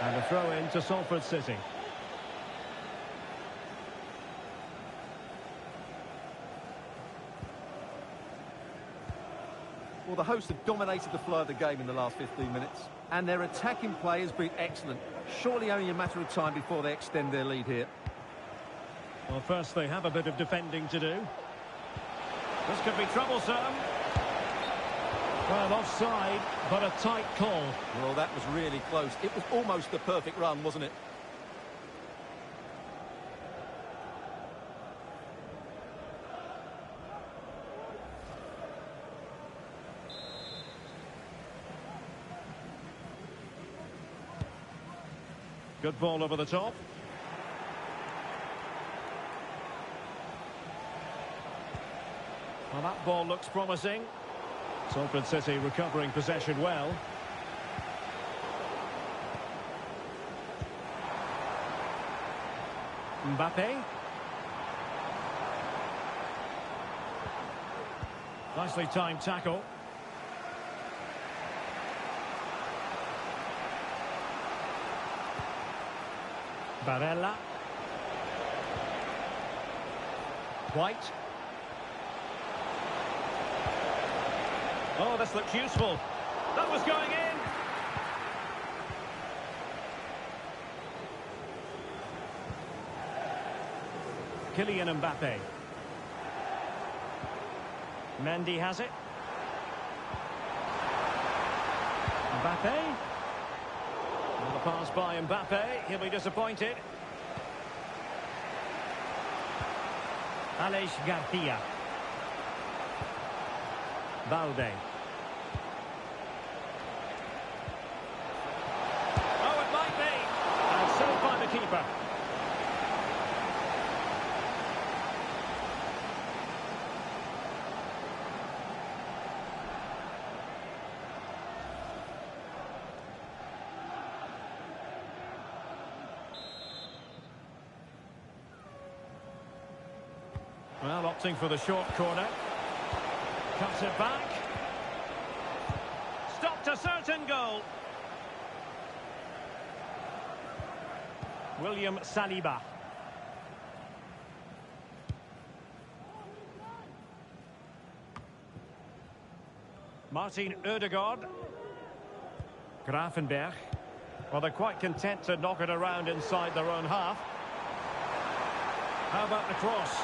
And a throw in to Salford City. Well, the hosts have dominated the flow of the game in the last 15 minutes. And their attacking play has been excellent. Surely only a matter of time before they extend their lead here. Well, first they have a bit of defending to do. This could be troublesome. Well, offside, but a tight call. Well, that was really close. It was almost the perfect run, wasn't it? Good ball over the top. Well, that ball looks promising. Salford City recovering possession well. Mbappe. Nicely timed tackle. Barella. White. Oh, this looks useful. That was going in. Kylian Mbappe. Mendy has it. Mbappe. Well, the pass by Mbappe. He'll be disappointed. Aleix Garcia. Balde. Oh, it might be. And saved by the keeper. Well, opting for the short corner. Cuts it back. Stopped a certain goal. William Saliba. Martin Ødegaard. Gravenberch. Well, they're quite content to knock it around inside their own half. How about the cross?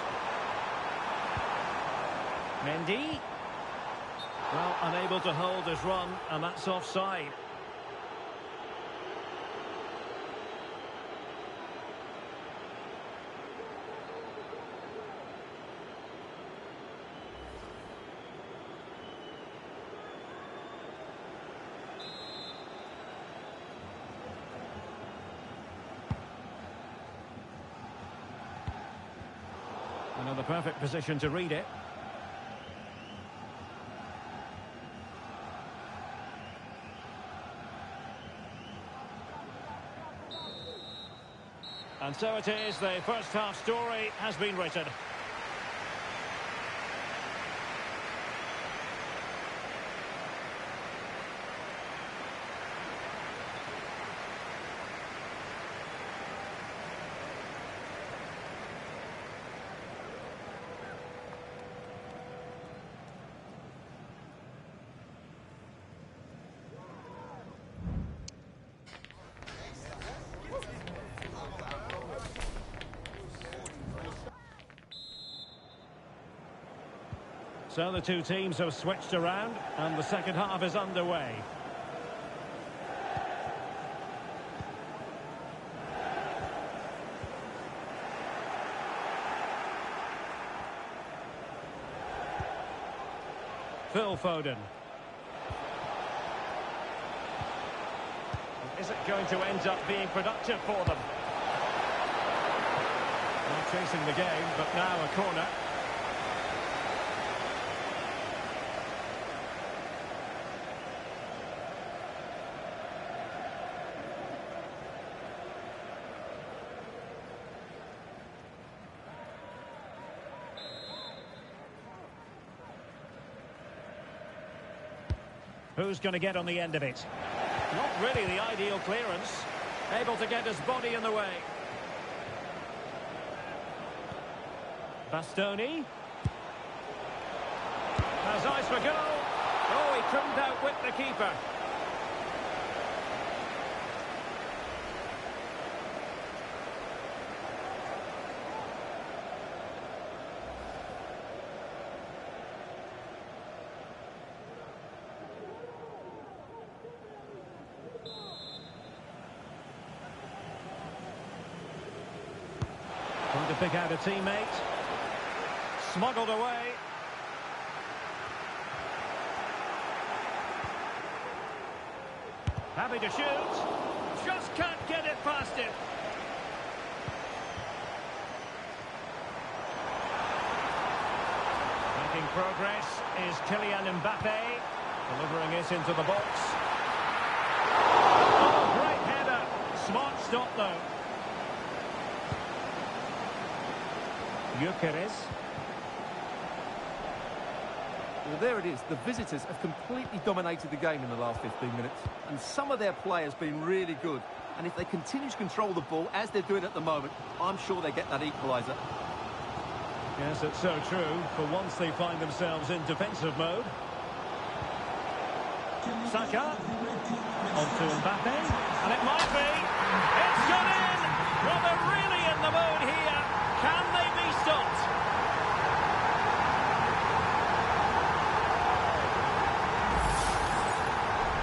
Mendy. Well, unable to hold his run, and that's offside. Another perfect position to read it. And so it is, the first half story has been written. So the two teams have switched around and the second half is underway. Phil Foden. Is it going to end up being productive for them? They're chasing the game, but now a corner. Who's going to get on the end of it? Not really the ideal clearance. Able to get his body in the way. Bastoni. Has eyes for goal. Oh, he couldn't outwit the keeper. Trying to pick out a teammate. Smuggled away. Happy to shoot. Just can't get it past him. Making progress is Kylian Mbappe. Delivering it into the box. Oh, great header. Smart stop though. Gyökeres. Well, there it is. The visitors have completely dominated the game in the last 15 minutes. And some of their players been really good. And if they continue to control the ball, as they're doing at the moment, I'm sure they get that equaliser. Yes, it's so true. For once they find themselves in defensive mode. Saka. Onto Mbappe. And it might be. It's gone in! Well, they're really in the mood here. Can they be stopped?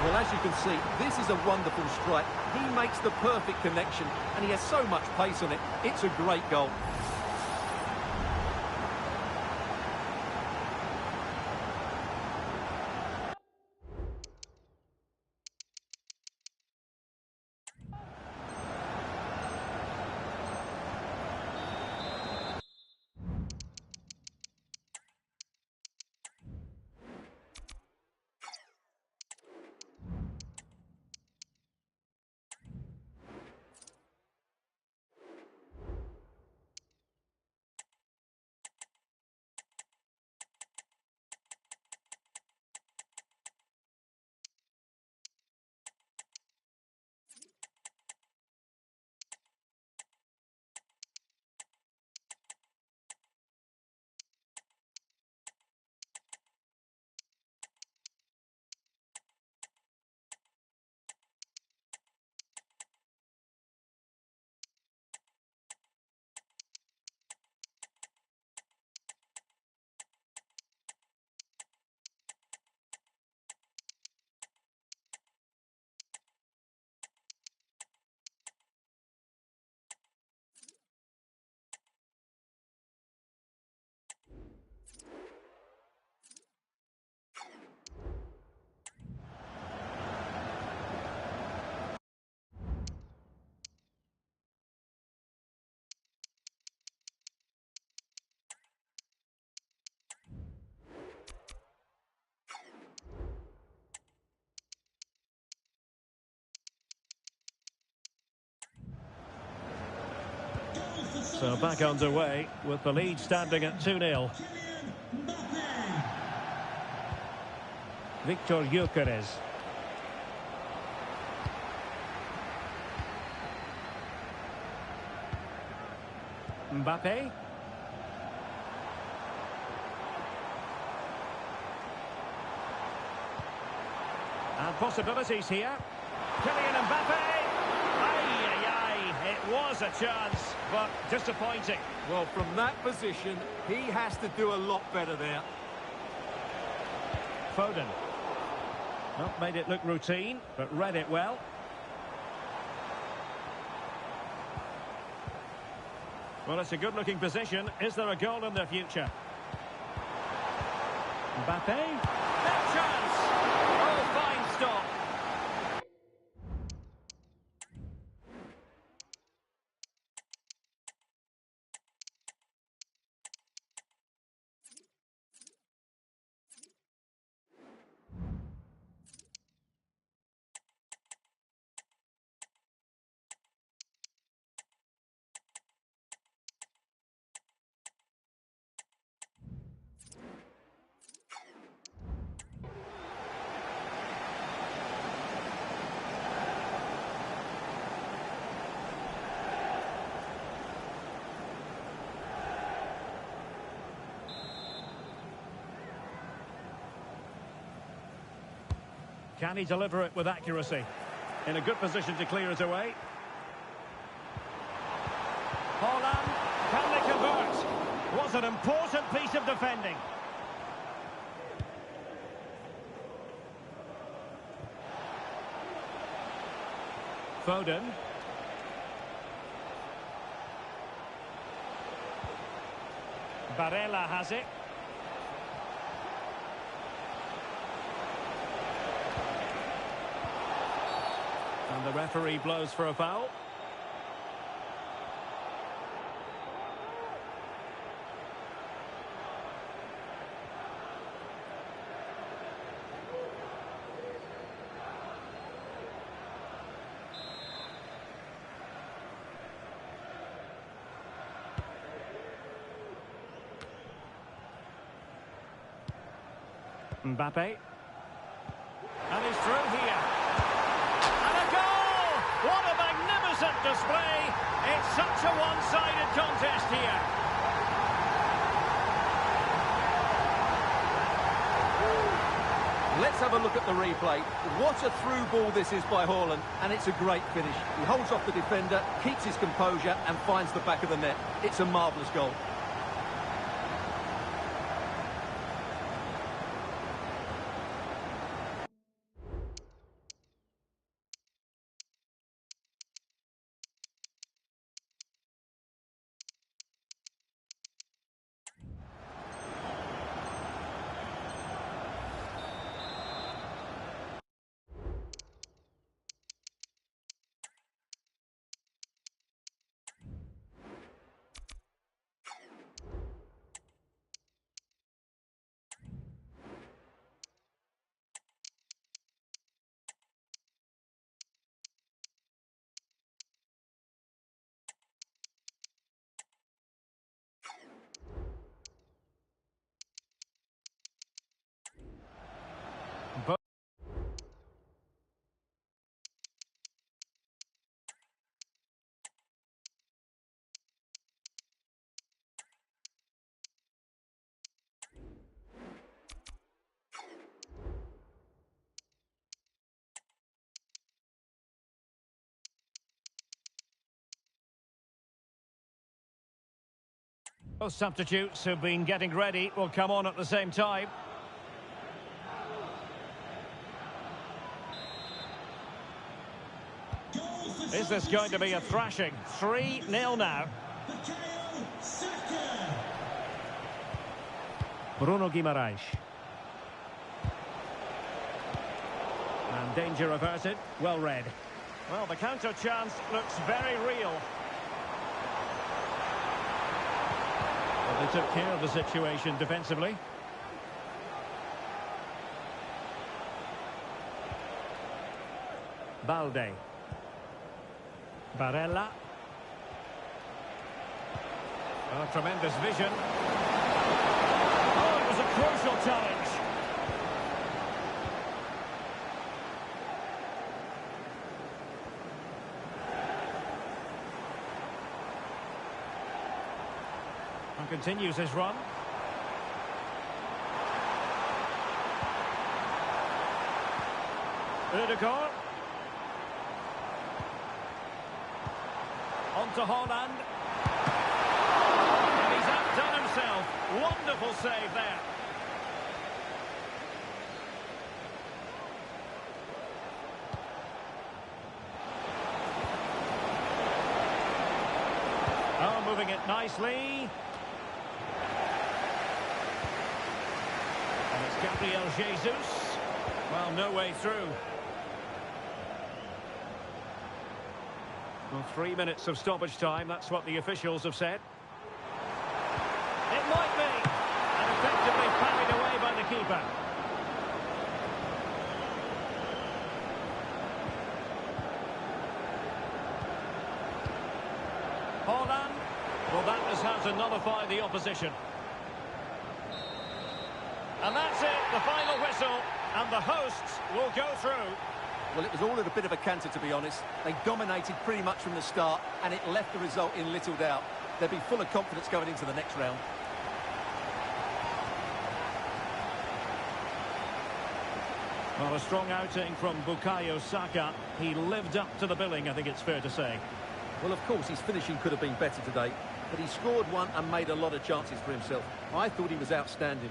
Well, as you can see, this is a wonderful strike. He makes the perfect connection, and he has so much pace on it. It's a great goal. So back underway with the lead standing at 2-0. Victor Gyökeres. Mbappe. And possibilities here. Kylian Mbappe. Ay, ay, ay. It was a chance, but disappointing. Well, from that position, he has to do a lot better there. Foden. Not made it look routine, but read it well. Well, it's a good-looking position. Is there a goal in the future? Mbappe. That chance! Oh, fine stop. Can he deliver it with accuracy? In a good position to clear it away. Haaland, can they convert? Was an important piece of defending. Foden. Barella has it. And the referee blows for a foul. Mbappe. And he's through here. What a magnificent display. It's such a one-sided contest here. Let's have a look at the replay. What a through ball this is by Haaland, and it's a great finish. He holds off the defender, keeps his composure, and finds the back of the net. It's a marvellous goal. Both substitutes who've been getting ready will come on at the same time. Is this going to be a thrashing? 3-0 now. Bruno Guimaraes. And danger averted. Well read. Well, the counter chance looks very real. Well, they took care of the situation defensively. Balde. Barella. Oh, tremendous vision. Oh, it was a crucial challenge. And continues his run. Ødegaard. On to Haaland. And he's outdone himself. Wonderful save there. Oh, moving it nicely. And it's Gabriel Jesus. Well, no way through. Well, 3 minutes of stoppage time, that's what the officials have said. It might be. And effectively parried away by the keeper. Haaland. Well, that has had to nullify the opposition. And that's it, the final whistle. And the hosts will go through. Well, it was all at a bit of a canter, to be honest. They dominated pretty much from the start, and it left the result in little doubt. They'll be full of confidence going into the next round. Well, a strong outing from Bukayo Saka. He lived up to the billing, I think it's fair to say. Well, of course, his finishing could have been better today, but he scored one and made a lot of chances for himself. I thought he was outstanding.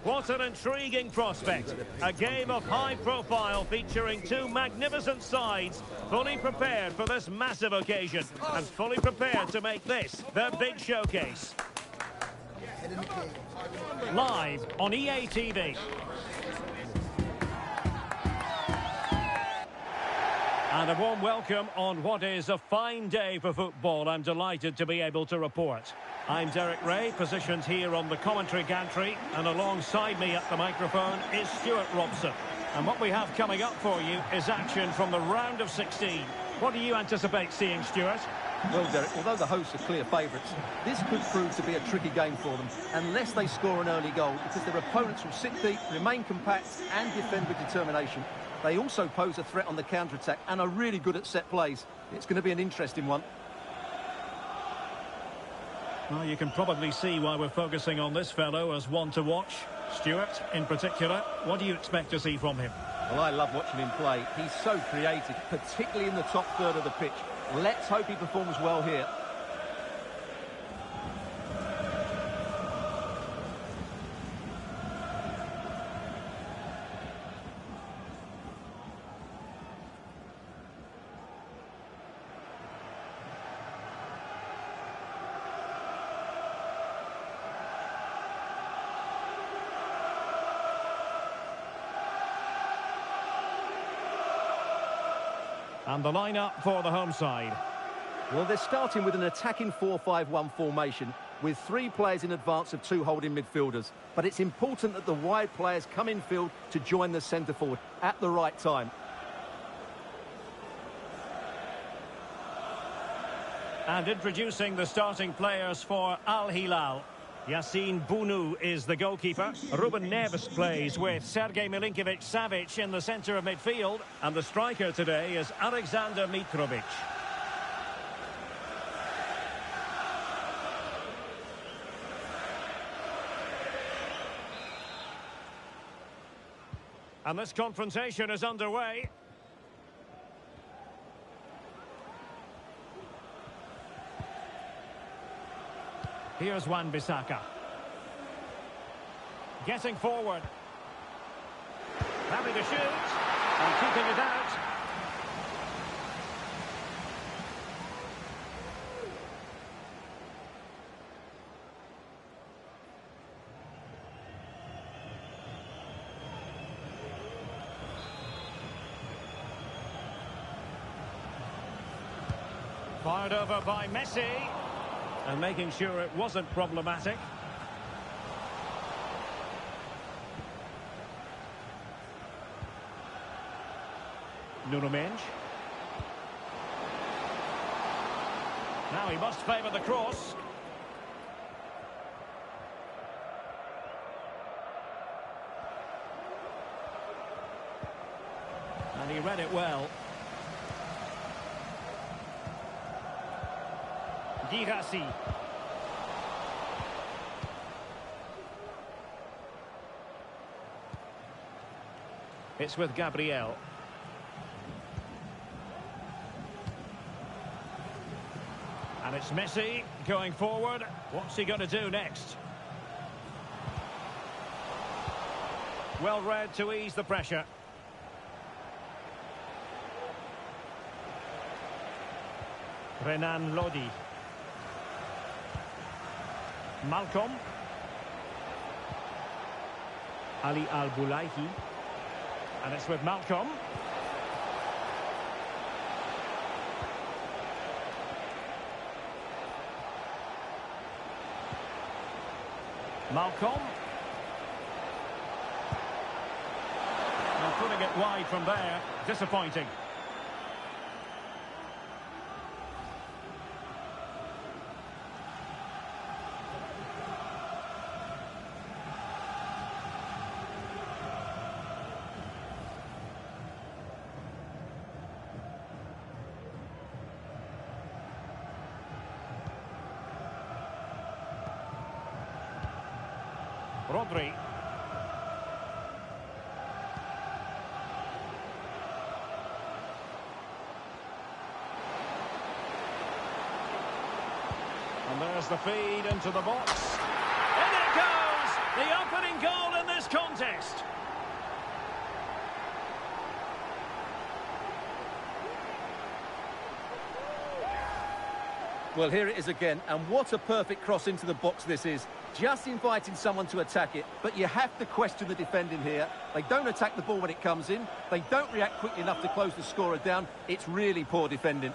What an intriguing prospect. A game of high profile featuring two magnificent sides, fully prepared for this massive occasion and fully prepared to make this their big showcase. Live on EA TV. And a warm welcome on what is a fine day for football. I'm delighted to be able to report. I'm Derek Ray, positioned here on the commentary gantry, and alongside me at the microphone is Stuart Robson. And what we have coming up for you is action from the round of 16. What do you anticipate seeing, Stuart? Well, Derek, although the hosts are clear favourites, this could prove to be a tricky game for them, unless they score an early goal, because their opponents will sit deep, remain compact and defend with determination. They also pose a threat on the counter-attack and are really good at set plays. It's going to be an interesting one. Well, you can probably see why we're focusing on this fellow as one to watch. Stuart, in particular, what do you expect to see from him? Well, I love watching him play. He's so creative, particularly in the top third of the pitch. Let's hope he performs well here. And the lineup for the home side. Well, they're starting with an attacking 4-5-1 formation with three players in advance of two holding midfielders. But it's important that the wide players come in field to join the centre forward at the right time. And introducing the starting players for Al Hilal. Yassine Bounou is the goalkeeper. Ruben Neves plays with Sergej Milinkovic-Savic in the centre of midfield. And the striker today is Alexander Mitrovic. And this confrontation is underway. Here's Wan-Bissaka. Getting forward. Having to shoot. And keeping it out. Fired over by Messi. And making sure it wasn't problematic. Nuno Mendes. Now he must favour the cross. And he read it well. Girassi. It's with Gabriel. And it's Messi going forward. What's he going to do next? Well read to ease the pressure. Renan Lodi. Malcolm. Ali Al-Boulahi. And it's with Malcolm. Malcolm. And putting it wide from there. Disappointing. Rodri. And there's the feed into the box. In it goes! The opening goal in this contest. Well, here it is again, and what a perfect cross into the box this is. Just inviting someone to attack it, but you have to question the defending here. They don't attack the ball when it comes in. They don't react quickly enough to close the scorer down. It's really poor defending.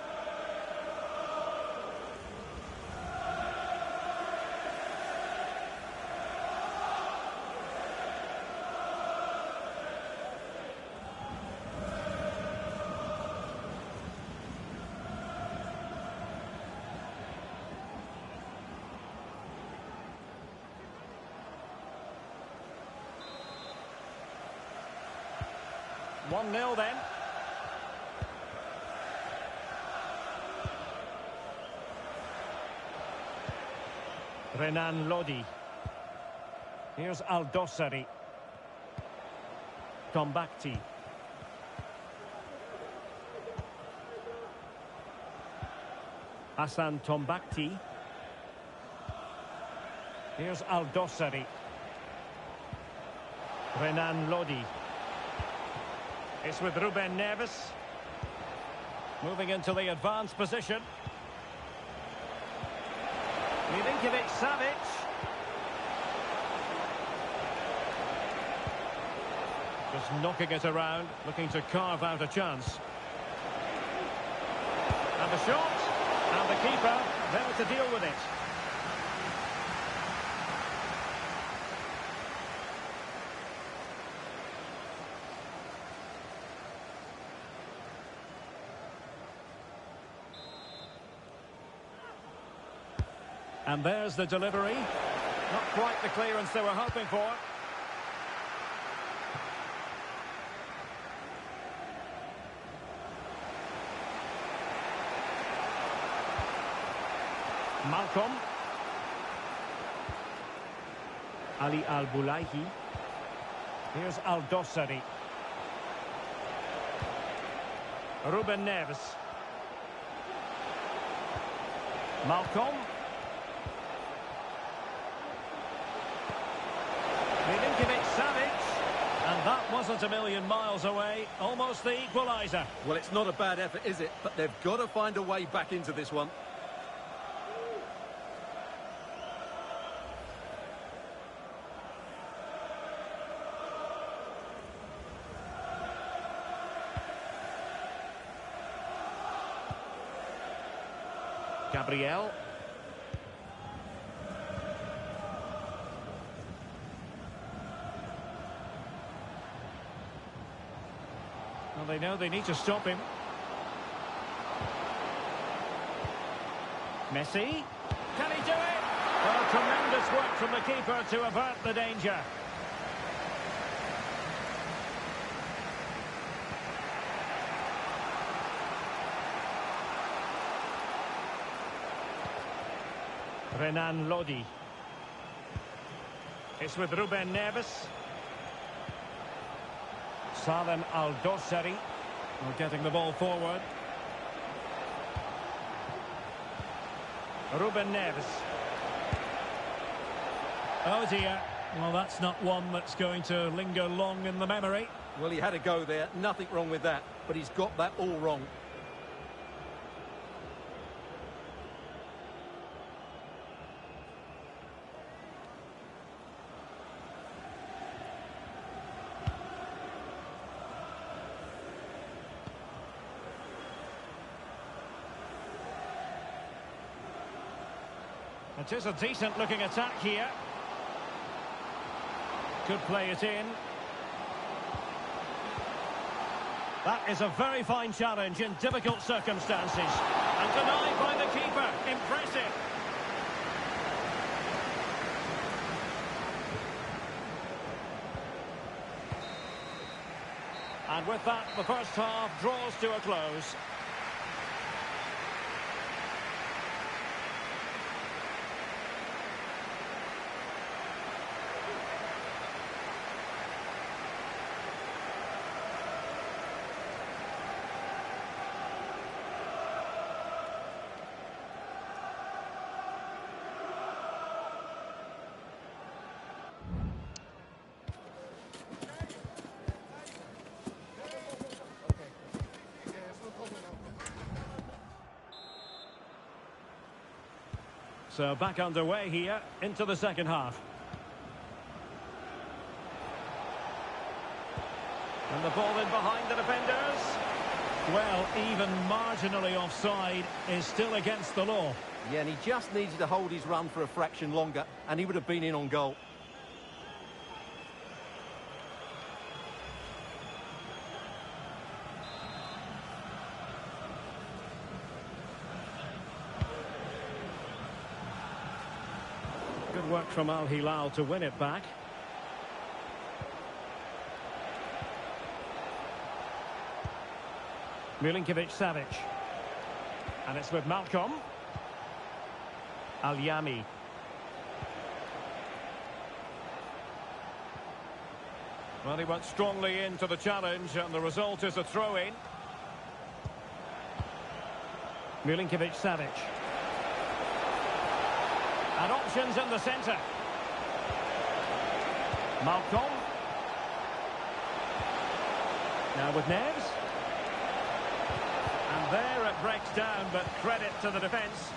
One 0 then. Renan Lodi. Here's Aldosari. Tombakti. Hassan Tombakti. Here's Aldosari. Renan Lodi. It's with Ruben Neves. Moving into the advanced position. Milinkovic-Savic. Just knocking it around, looking to carve out a chance. And the shot. And the keeper there to deal with it. And there's the delivery. Not quite the clearance they were hoping for. Malcolm. Ali Al-Bulaihi. Here's Aldosari. Ruben Neves. Malcolm. Milinkovic-Savic, and that wasn't a million miles away, almost the equaliser. Well, it's not a bad effort, is it? But they've got to find a way back into this one. Gabriel. Well, they know they need to stop him. Messi. Can he do it? Well, tremendous work from the keeper to avert the danger. Renan Lodi. It's with Ruben Neves. Salem Aldosari. Well, getting the ball forward. Ruben Neves. Oh dear. Well, that's not one that's going to linger long in the memory. Well, he had a go there. Nothing wrong with that. But he's got that all wrong. It is a decent-looking attack here. Could play it in. That is a very fine challenge in difficult circumstances. And denied by the keeper. Impressive. And with that, the first half draws to a close. So back underway here into the second half. And the ball in behind the defenders. Well, even marginally offside is still against the law. Yeah, and he just needed to hold his run for a fraction longer, and he would have been in on goal. Good work from Al Hilal to win it back. Milinkovic-Savic. And it's with Malcolm. Al-Yami. Well, he went strongly into the challenge, and the result is a throw-in. Milinkovic-Savic. And options in the centre. Malcolm. Now with Neves. And there it breaks down, but credit to the defence.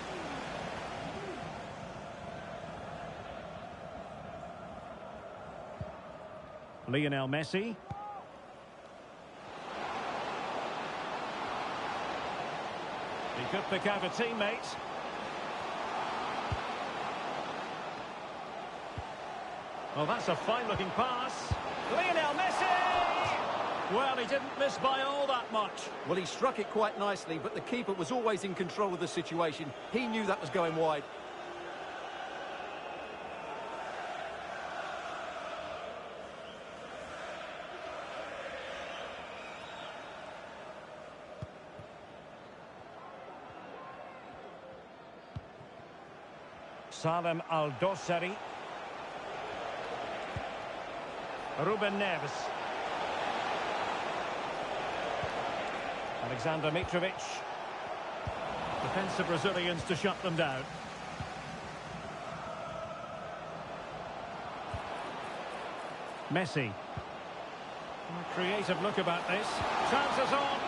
Lionel Messi. He could pick out a teammate. Oh, that's a fine-looking pass. Lionel Messi! Well, he didn't miss by all that much. Well, he struck it quite nicely, but the keeper was always in control of the situation. He knew that was going wide. Salem Al-Dossari. Ruben Neves. Alexander Mitrovic. Defensive Brazilians to shut them down. Messi. A creative look about this. Chances on.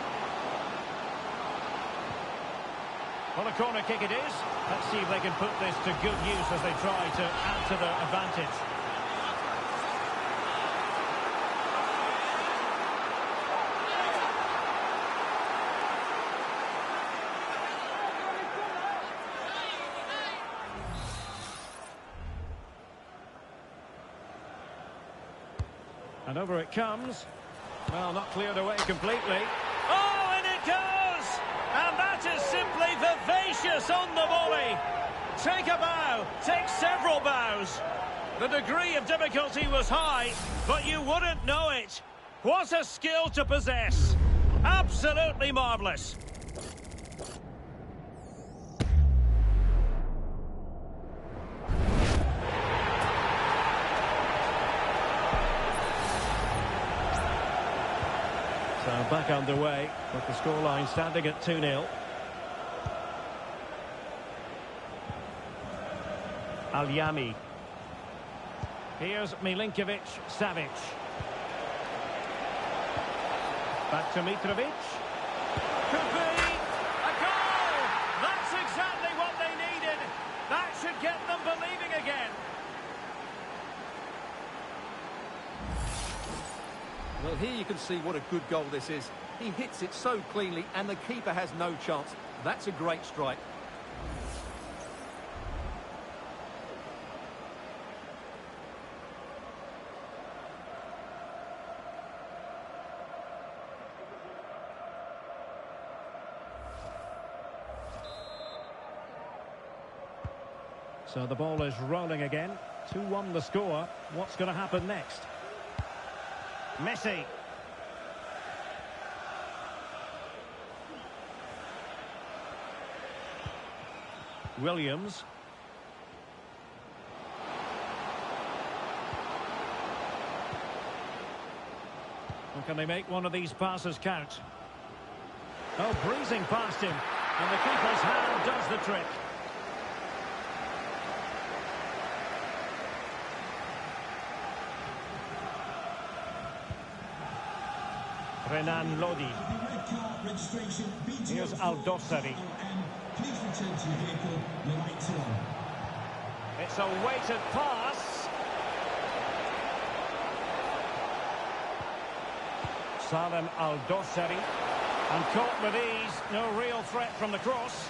Well, a corner kick it is. Let's see if they can put this to good use as they try to add to their advantage. And over it comes. Well, not cleared away completely. Oh, and it goes! And that is simply vivacious on the volley. Take a bow, take several bows. The degree of difficulty was high, but you wouldn't know it. What a skill to possess. Absolutely marvellous. So back underway, with the scoreline standing at 2-0. Al-Yami. Here's Milinkovic-Savic. Back to Mitrovic. Could be a goal! That's exactly what they needed. That should get them believing again. Well, here you can see what a good goal this is. He hits it so cleanly, and the keeper has no chance. That's a great strike. So the ball is rolling again. 2-1 the score. What's going to happen next? Messi. Williams. Well, can they make one of these passes count? Oh, breezing past him. And the keeper's hand does the trick. Renan Lodi. Here's Al-Dossari. Please return to your vehicle. Your lights are on. It's a weighted pass. Salem Al-Dosseri. And caught with ease. No real threat from the cross.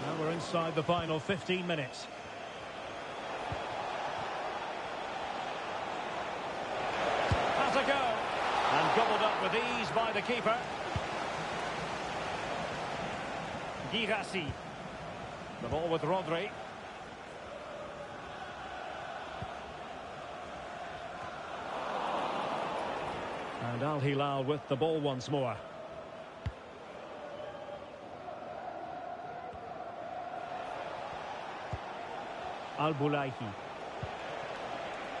Now we're inside the final 15 minutes. Has a go. And gobbled up with ease by the keeper. Girassi. The ball with Rodri. And Al Hilal with the ball once more. Al Bulaihi.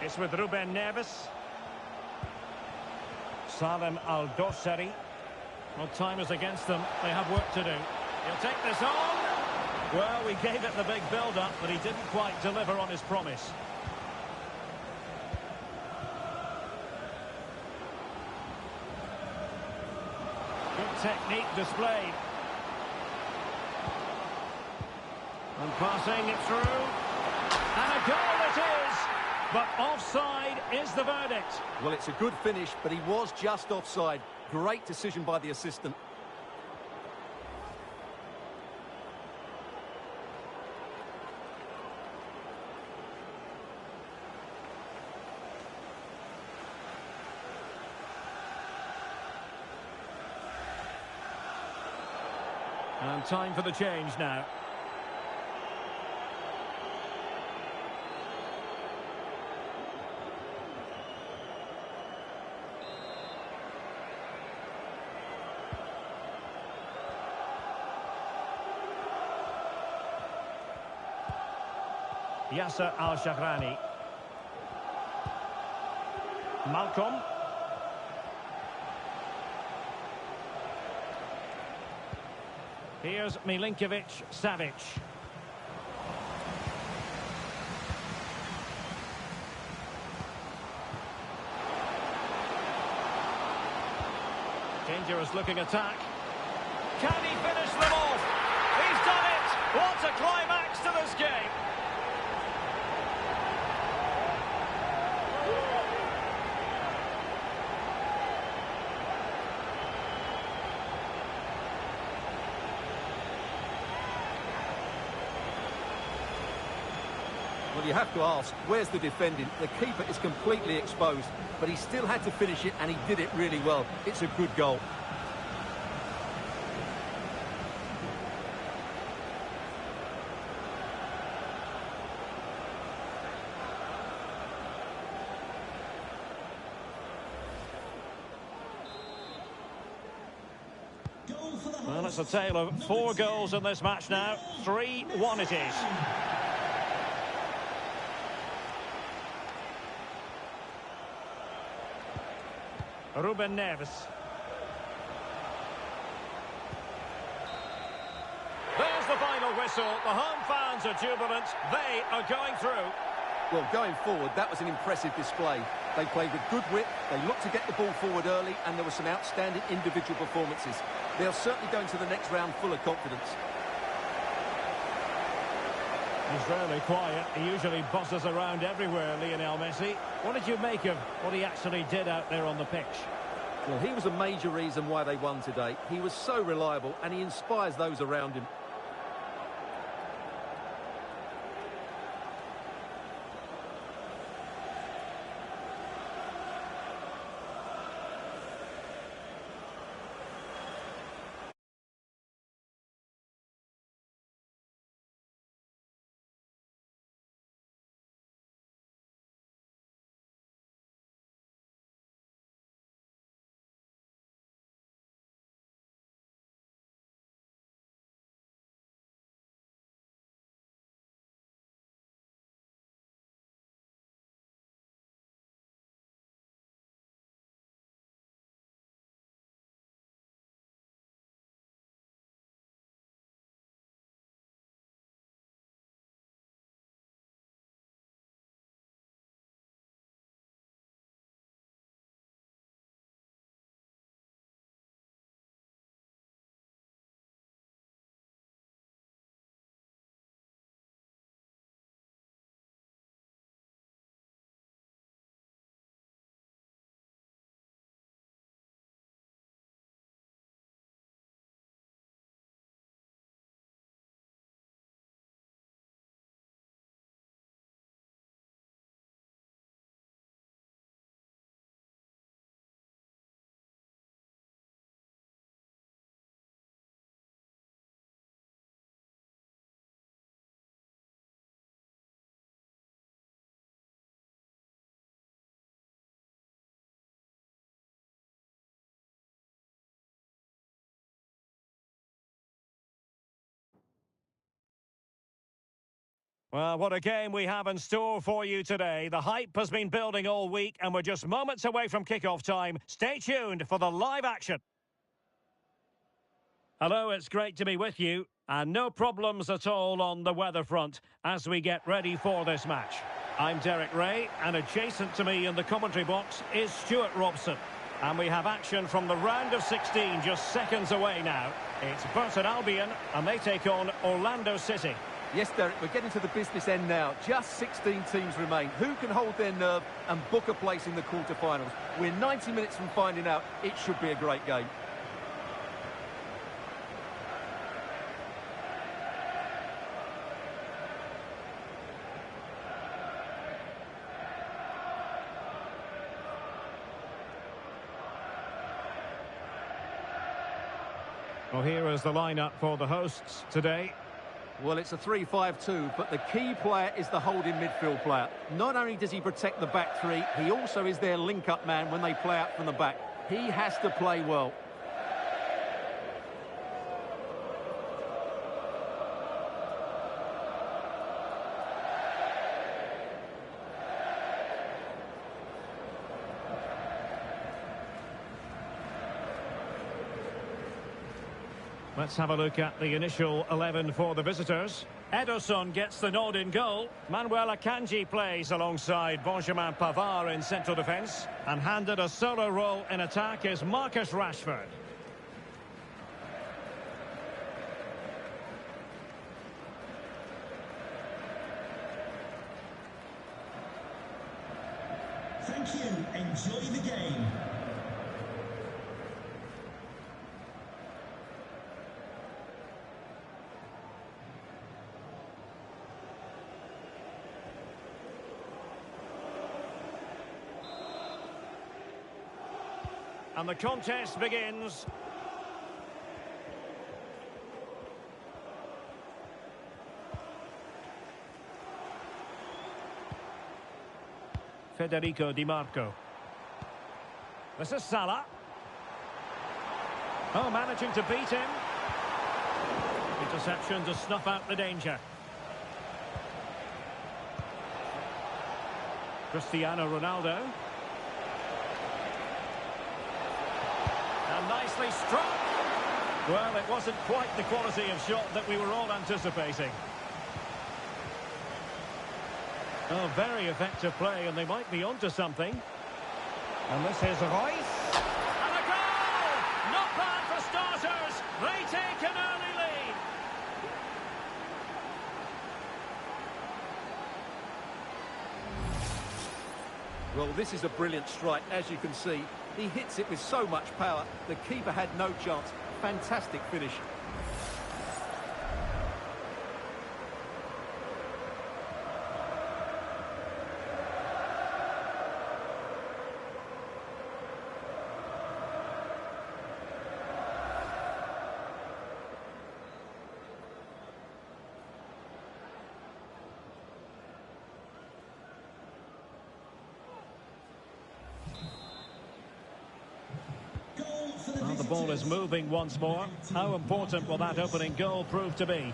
It's with Ruben Neves. Salem Al-Dosseri. Well, time is against them. They have work to do. He'll take this on. Well, we gave it the big build-up, but he didn't quite deliver on his promise. Good technique displayed. And passing it through. And a goal it is! But offside is the verdict. Well, it's a good finish, but he was just offside. Great decision by the assistant. And time for the change now. Yasser Al-Shahrani. Malcolm. Here's Milinkovic-Savic. Dangerous looking attack. Can he finish them off? He's done it! What a climax to this game! Well, you have to ask, where's the defending? The keeper is completely exposed, but he still had to finish it, and he did it really well. It's a good goal. Well, it's a tale of 4 goals in this match now. 3-1 it is. Ruben Neves. There's the final whistle. The home fans are jubilant. They are going through. Well, going forward, that was an impressive display. They played with good wit, they looked to get the ball forward early, and there were some outstanding individual performances. They'll certainly go into the next round full of confidence. He's rarely quiet. He usually buzzes around everywhere, Lionel Messi. What did you make of what he actually did out there on the pitch? Well, he was a major reason why they won today. He was so reliable, and he inspires those around him. Well, what a game we have in store for you today. The hype has been building all week and we're just moments away from kickoff time. Stay tuned for the live action. Hello, it's great to be with you. And no problems at all on the weather front as we get ready for this match. I'm Derek Ray, and adjacent to me in the commentary box is Stuart Robson. And we have action from the round of 16 just seconds away now. It's Burton Albion, and they take on Orlando City. Yes, Derek, we're getting to the business end now. Just 16 teams remain. Who can hold their nerve and book a place in the quarter-finals? We're 90 minutes from finding out. It should be a great game. Well, here is the lineup for the hosts today. Well, it's a 3-5-2, but the key player is the holding midfield player. Not only does he protect the back three, he also is their link-up man when they play out from the back. He has to play well. Let's have a look at the initial 11 for the visitors. Ederson gets the nod in goal. Manuel Akanji plays alongside Benjamin Pavard in central defence. And handed a solo role in attack is Marcus Rashford. Thank you. Enjoy the game. And the contest begins. Federico Di Marco. This is Salah. Oh, managing to beat him. Interception to snuff out the danger. Cristiano Ronaldo. And nicely struck. Well, it wasn't quite the quality of shot that we were all anticipating. Oh, very effective play, and they might be onto something. And this is Royce. And a goal! Not bad for starters. They take an early lead. Well, this is a brilliant strike, as you can see. He hits it with so much power. The keeper had no chance. Fantastic finish. Well, the ball is moving once more. How important will that opening goal prove to be?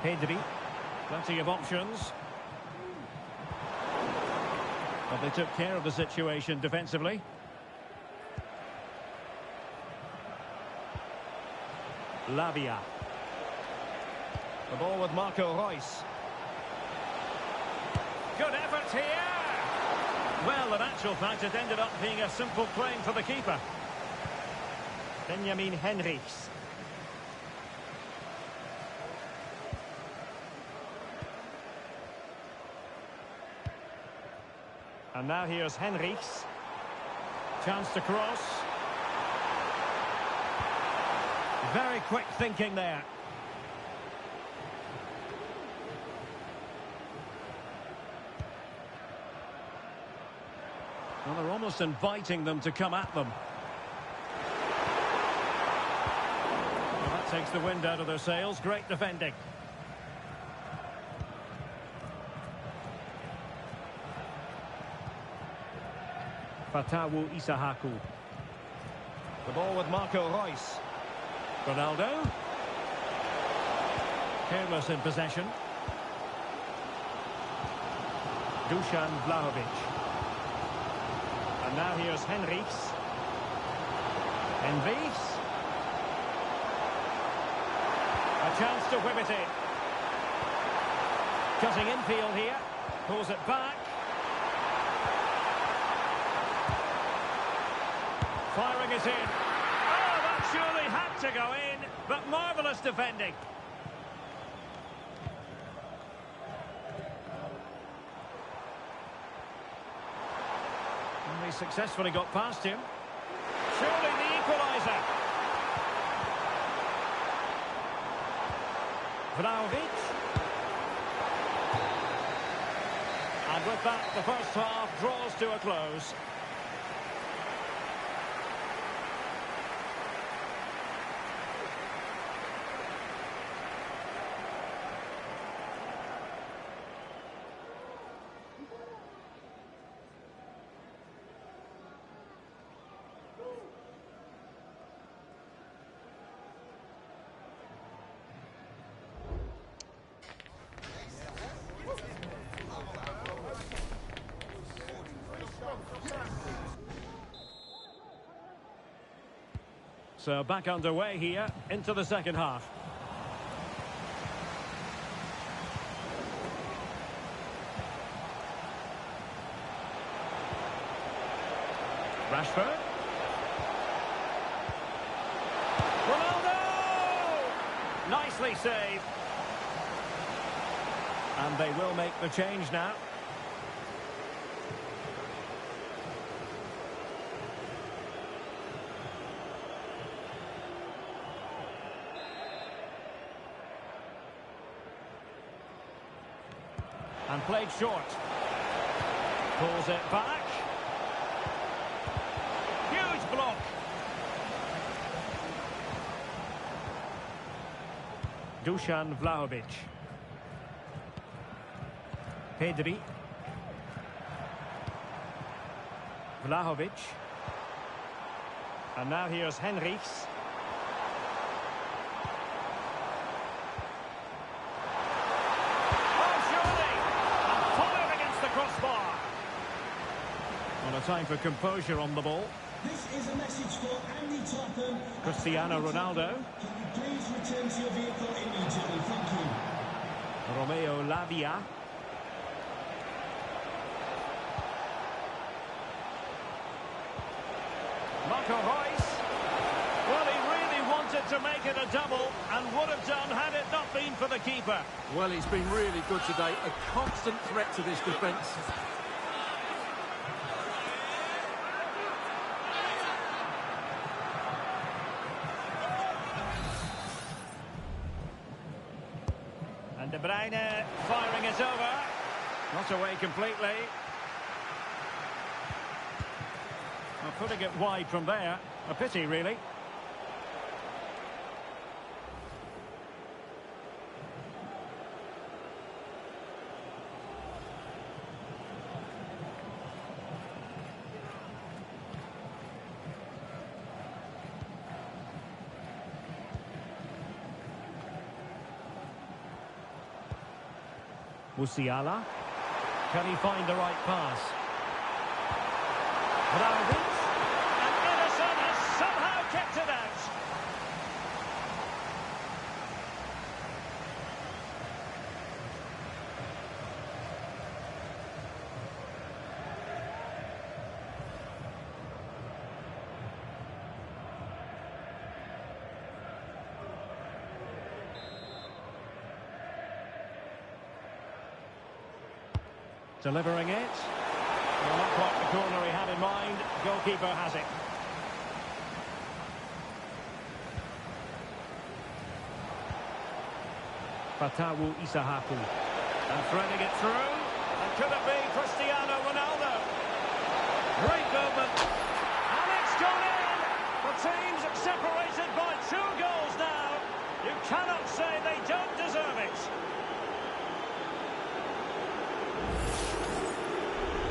Pedri. Plenty of options. But they took care of the situation defensively. Lavia. The ball with Marco Reus. Good effort here. Well, in actual fact, it ended up being a simple claim for the keeper. Benjamin Henrichs. And now here's Henrichs. Chance to cross. Very quick thinking there. Well, they're almost inviting them to come at them. Well, that takes the wind out of their sails. Great defending. Fatawu Isahaku. The ball with Marco Reus. Ronaldo. Careless in possession. Dusan Vlahovic. And now here's Henrichs. Envies. A chance to whip it in. Cutting infield here. Pulls it back. Firing it in. Oh, that surely had to go in. But marvellous defending. And he successfully got past him. Surely the equaliser. Vlahovic. And with that, the first half draws to a close. So back underway here into the second half. Rashford. Ronaldo! Nicely saved. And they will make the change now. And played short. Pulls it back. Huge block. Dusan Vlahovic. Pedri. Vlahovic. And now here's Henrichs. A time for composure on the ball. This is a message for Andy Topham. Cristiano Ronaldo. Can you please return to your vehicle immediately? Thank you. Romeo Lavia. Marco Reus. Well, he really wanted to make it a double and would have done had it not been for the keeper. Well, he's been really good today. A constant threat to this defence. De Bruyne firing it over. Not away completely. Well, putting it wide from there. A pity, really. Musiala. Can he find the right pass? Vlahovic. And Ederson has somehow kept it out. Delivering it. Well, not quite the corner he had in mind. Goalkeeper has it. Fatawu Isahaku. And threading it through. And could it be Cristiano Ronaldo? Great movement. And it's gone in. The team's separated by 2 goals now. You cannot say they don't deserve it.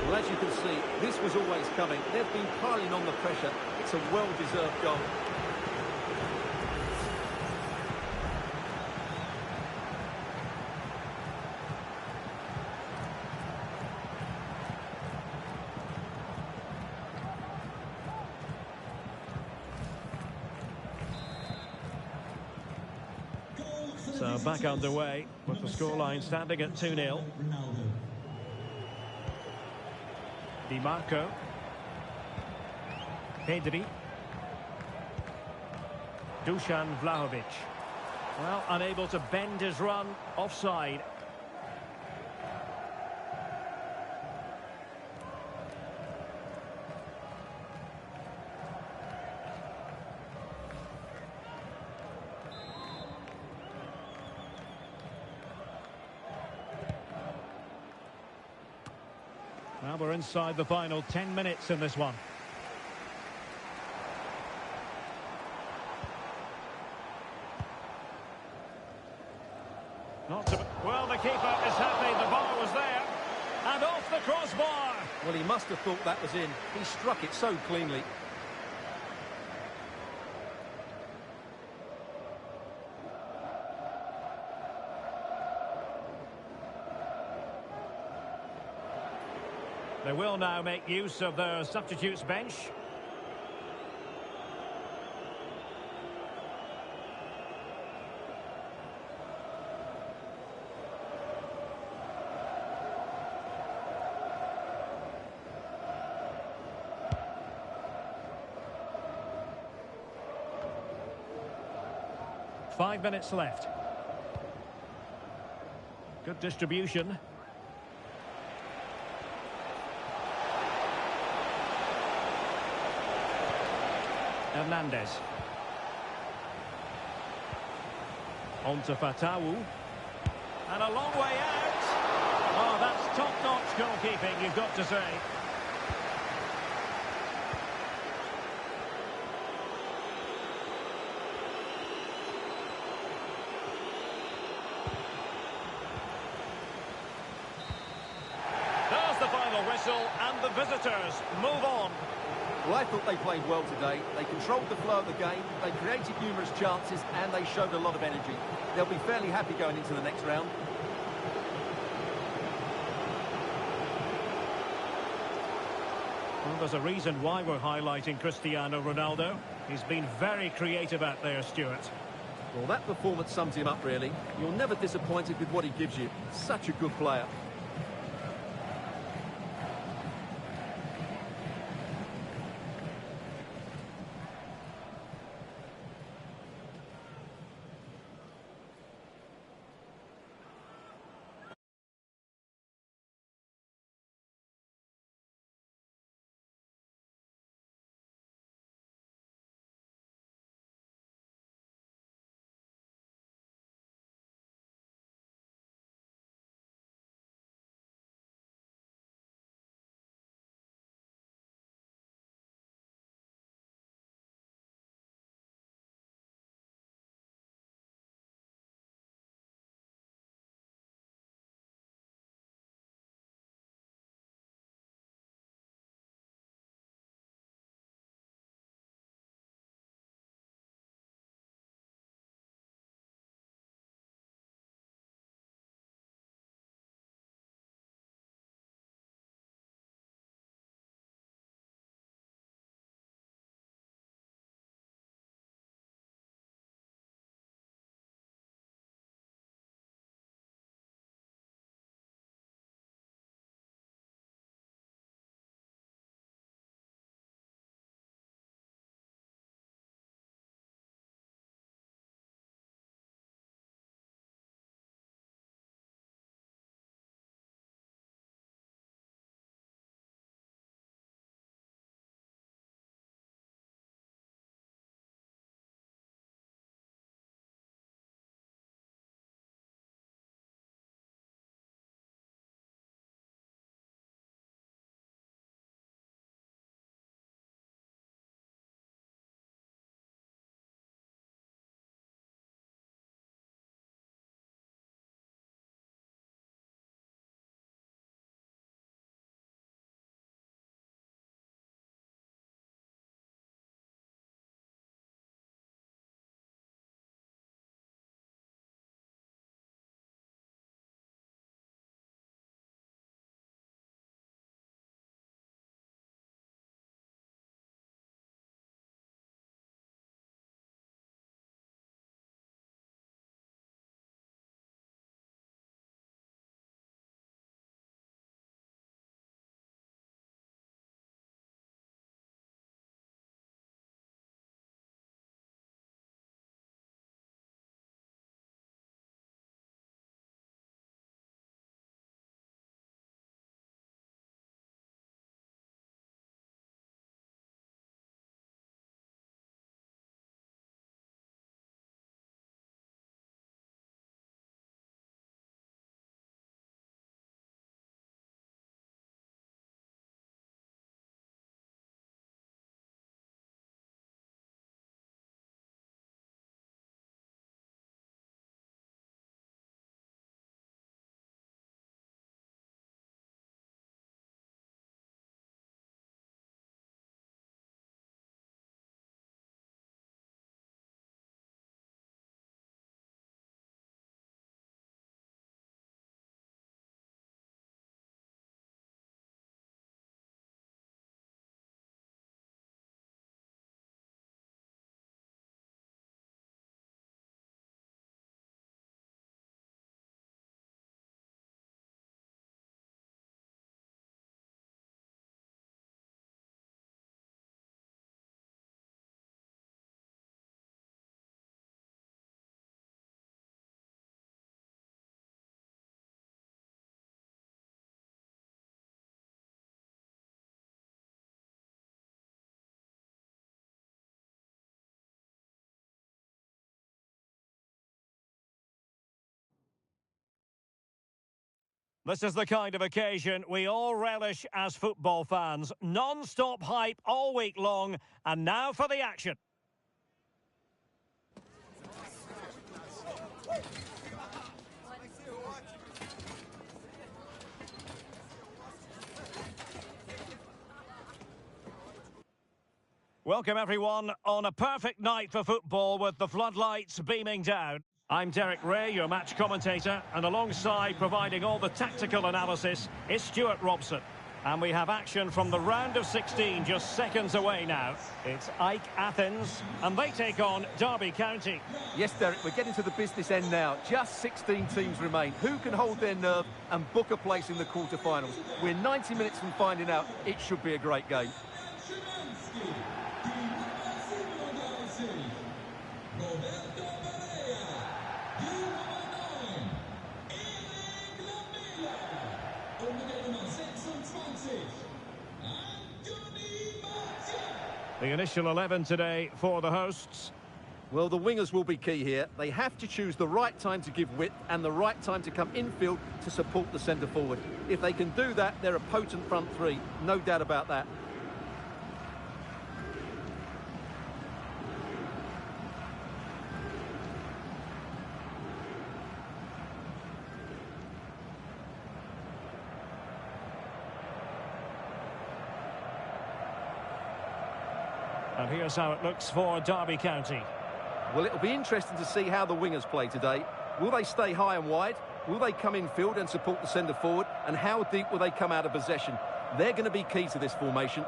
Well, as you can see, this was always coming. They've been piling on the pressure. It's a well-deserved goal. So back underway with the scoreline standing at 2-0. Ronaldo. Di Marco. Pedri. Dusan Vlahovic. Well, unable to bend his run, offside. Well, we're inside the final 10 minutes in this one. Not to... Well, the keeper is happy. The bar was there. And off the crossbar. Well, he must have thought that was in. He struck it so cleanly. They will now make use of their substitutes bench. Five minutes left. Good distribution. Hernandez. On to Fatawu. And a long way out. Oh, that's top-notch goalkeeping, you've got to say. There's the final whistle, and the visitors move on. Well, I thought they played well today. They controlled the flow of the game, they created numerous chances, and they showed a lot of energy. They'll be fairly happy going into the next round. Well, there's a reason why we're highlighting Cristiano Ronaldo. He's been very creative out there, Stuart. Well, that performance sums him up, really. You're never disappointed with what he gives you. Such a good player. This is the kind of occasion we all relish as football fans. Non-stop hype all week long, and now for the action. Welcome everyone on a perfect night for football with the floodlights beaming down. I'm Derek Ray, your match commentator, and alongside providing all the tactical analysis is Stuart Robson. And we have action from the round of 16 just seconds away now. It's Ike Athens, and they take on Derby County. Yes, Derek, we're getting to the business end now. Just 16 teams remain. Who can hold their nerve and book a place in the quarter-finals? We're 90 minutes from finding out. It should be a great game. The initial 11 today for the hosts. Well, the wingers will be key here. They have to choose the right time to give width and the right time to come infield to support the centre-forward. If they can do that, they're a potent front three. No doubt about that. And here's how it looks for Derby County. Well, it'll be interesting to see how the wingers play today. Will they stay high and wide? Will they come infield and support the centre-forward? And how deep will they come out of possession? They're going to be key to this formation.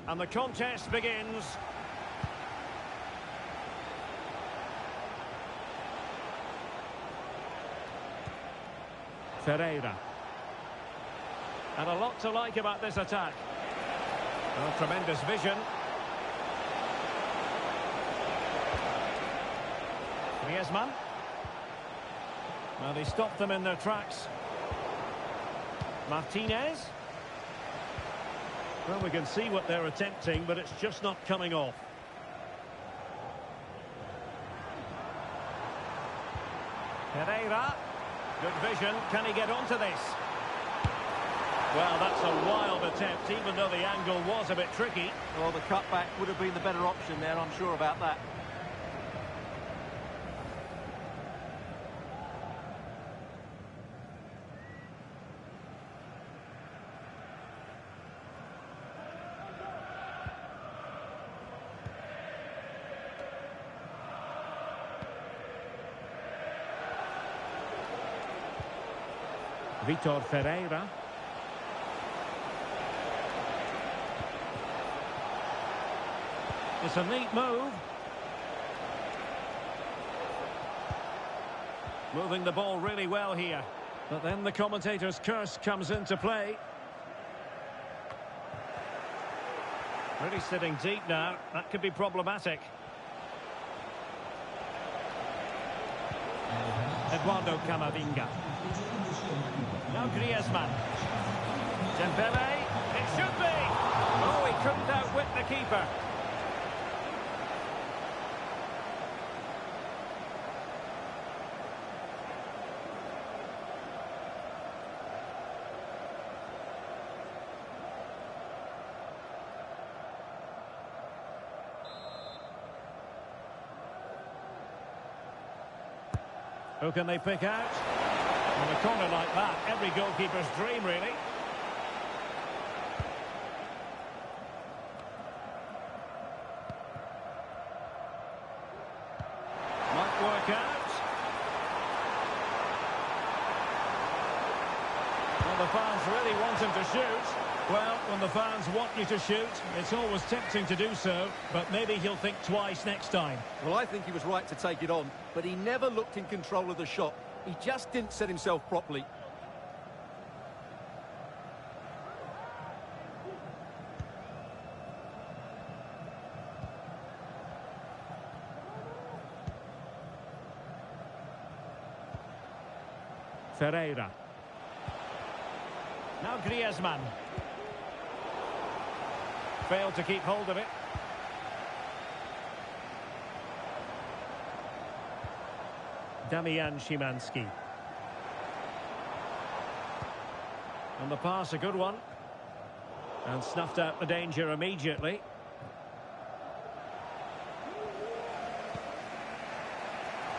And the contest begins. Ferreira. And a lot to like about this attack. Oh, tremendous vision. Griezmann. Well, they stopped them in their tracks. Martinez. Well, we can see what they're attempting, but it's just not coming off. Pereira. Good vision. Can he get onto this? Well, that's a wild attempt, even though the angle was a bit tricky. Well, the cutback would have been the better option there, I'm sure about that. Vitor Ferreira. It's a neat move. Moving the ball really well here. But then the commentator's curse comes into play. Really sitting deep now. That could be problematic. Eduardo Camavinga. Now Griezmann. Dembele. It should be. Oh, he couldn't outwit the keeper. Who can they pick out? On a corner like that, every goalkeeper's dream, really. Might work out. Well, the fans really want him to shoot. Well, when the fans want you to shoot, it's always tempting to do so, but maybe he'll think twice next time. Well, I think he was right to take it on, but he never looked in control of the shot. He just didn't set himself properly. Ferreira. Now Griezmann. Failed to keep hold of it. Damian Szymanski. And the pass, a good one. And snuffed out the danger immediately.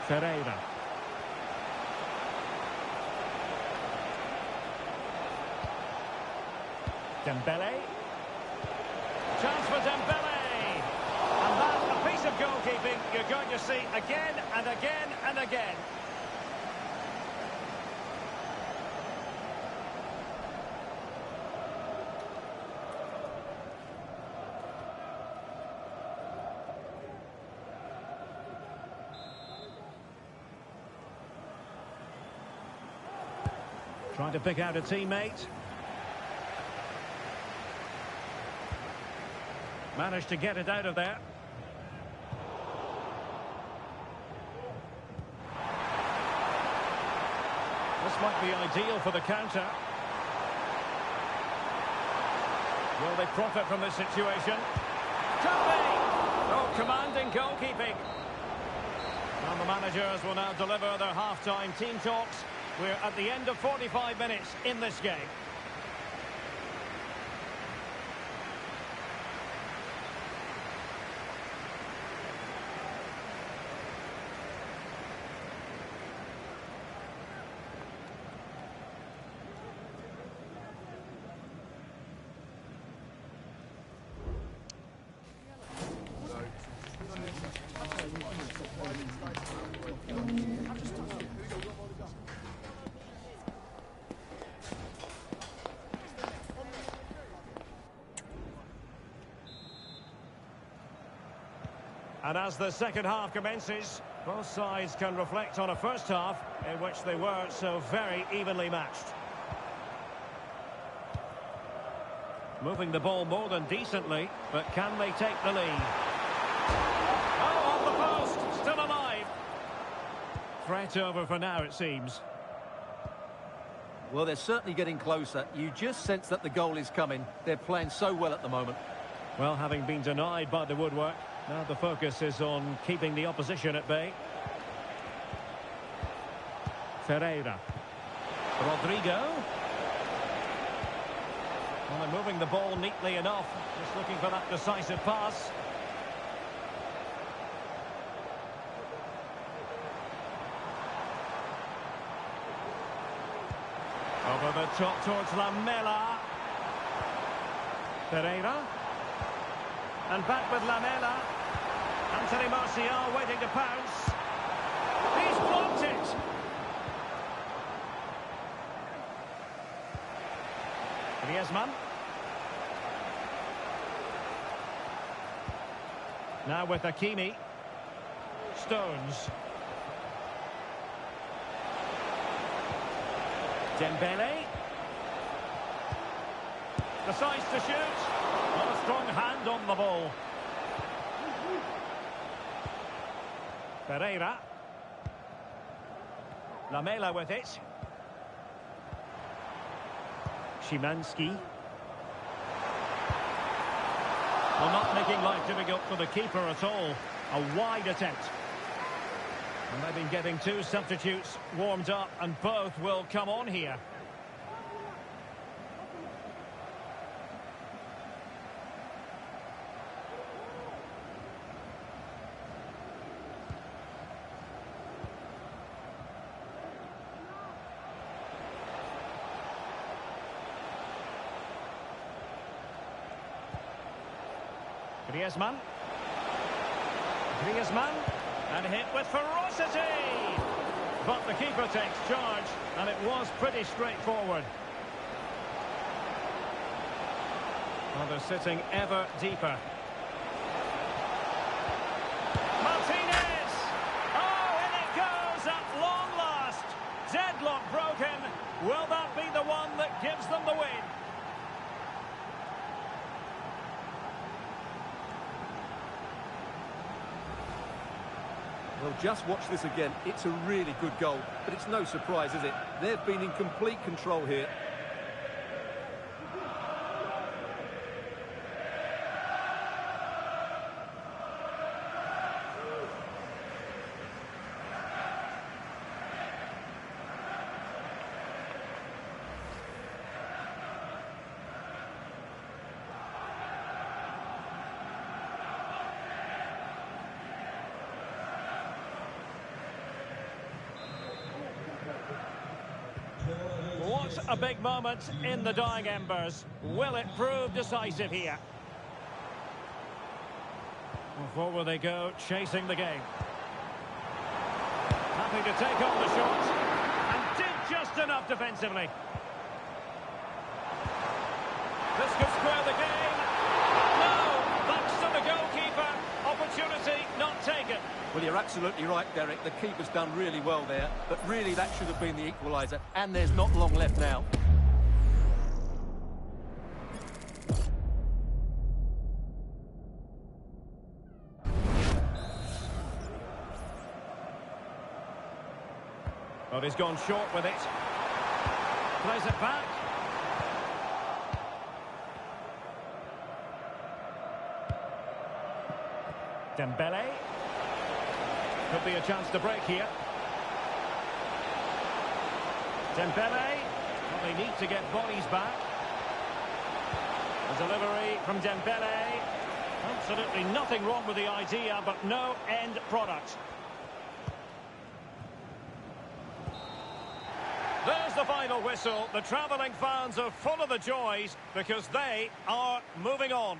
Ferreira. Dembele. Chance for Dembele. And that's a piece of goalkeeping you're going to see again and again and again. Trying to pick out a teammate. Managed to get it out of there. This might be ideal for the counter. Will they profit from this situation? Could be! Oh, commanding goalkeeping. And the managers will now deliver their half-time team talks. We're at the end of 45 minutes in this game. And as the second half commences, both sides can reflect on a first half in which they were so very evenly matched. Moving the ball more than decently, but can they take the lead? Oh, on the post, still alive. Threat over for now, it seems. Well, they're certainly getting closer. You just sense that the goal is coming. They're playing so well at the moment. Well, having been denied by the woodwork, now the focus is on keeping the opposition at bay. Ferreira. Rodrigo. Well, they're moving the ball neatly enough. Just looking for that decisive pass. Over the top towards Lamela. Ferreira. And back with Lamela. Anthony Martial waiting to pounce. He's blocked it. Griezmann. Now with Hakimi. Stones. Dembele. Decides to shoot. Not a strong hand on the ball. Ferreira. Lamela with it. Szymanski. Well, not making life difficult for the keeper at all. A wide attempt. And they've been getting two substitutes warmed up, and both will come on here. Griezmann. Griezmann. And hit with ferocity. But the keeper takes charge, and it was pretty straightforward. Well, they're sitting ever deeper. Martinez! Oh, in it goes at long last. deadlock broken. Will that be the one that gives them the win? Well, just watch this again. It's a really good goal, but it's no surprise, is it? They've been in complete control here. What a big moment in the dying embers. Will it prove decisive here? Well, forward they go, chasing the game. Happy to take on the shot. And did just enough defensively. This could square the game. No! Thanks to the goalkeeper. Opportunity not taken. Well, you're absolutely right, Derek. The keeper's done really well there, but really that should have been the equaliser, and there's not long left now. But he's gone short with it. Plays it back. Dembele. Could be a chance to break here. Dembele. Well, they need to get bodies back. The delivery from Dembele. Absolutely nothing wrong with the idea, but no end product. There's the final whistle. The travelling fans are full of the joys because they are moving on.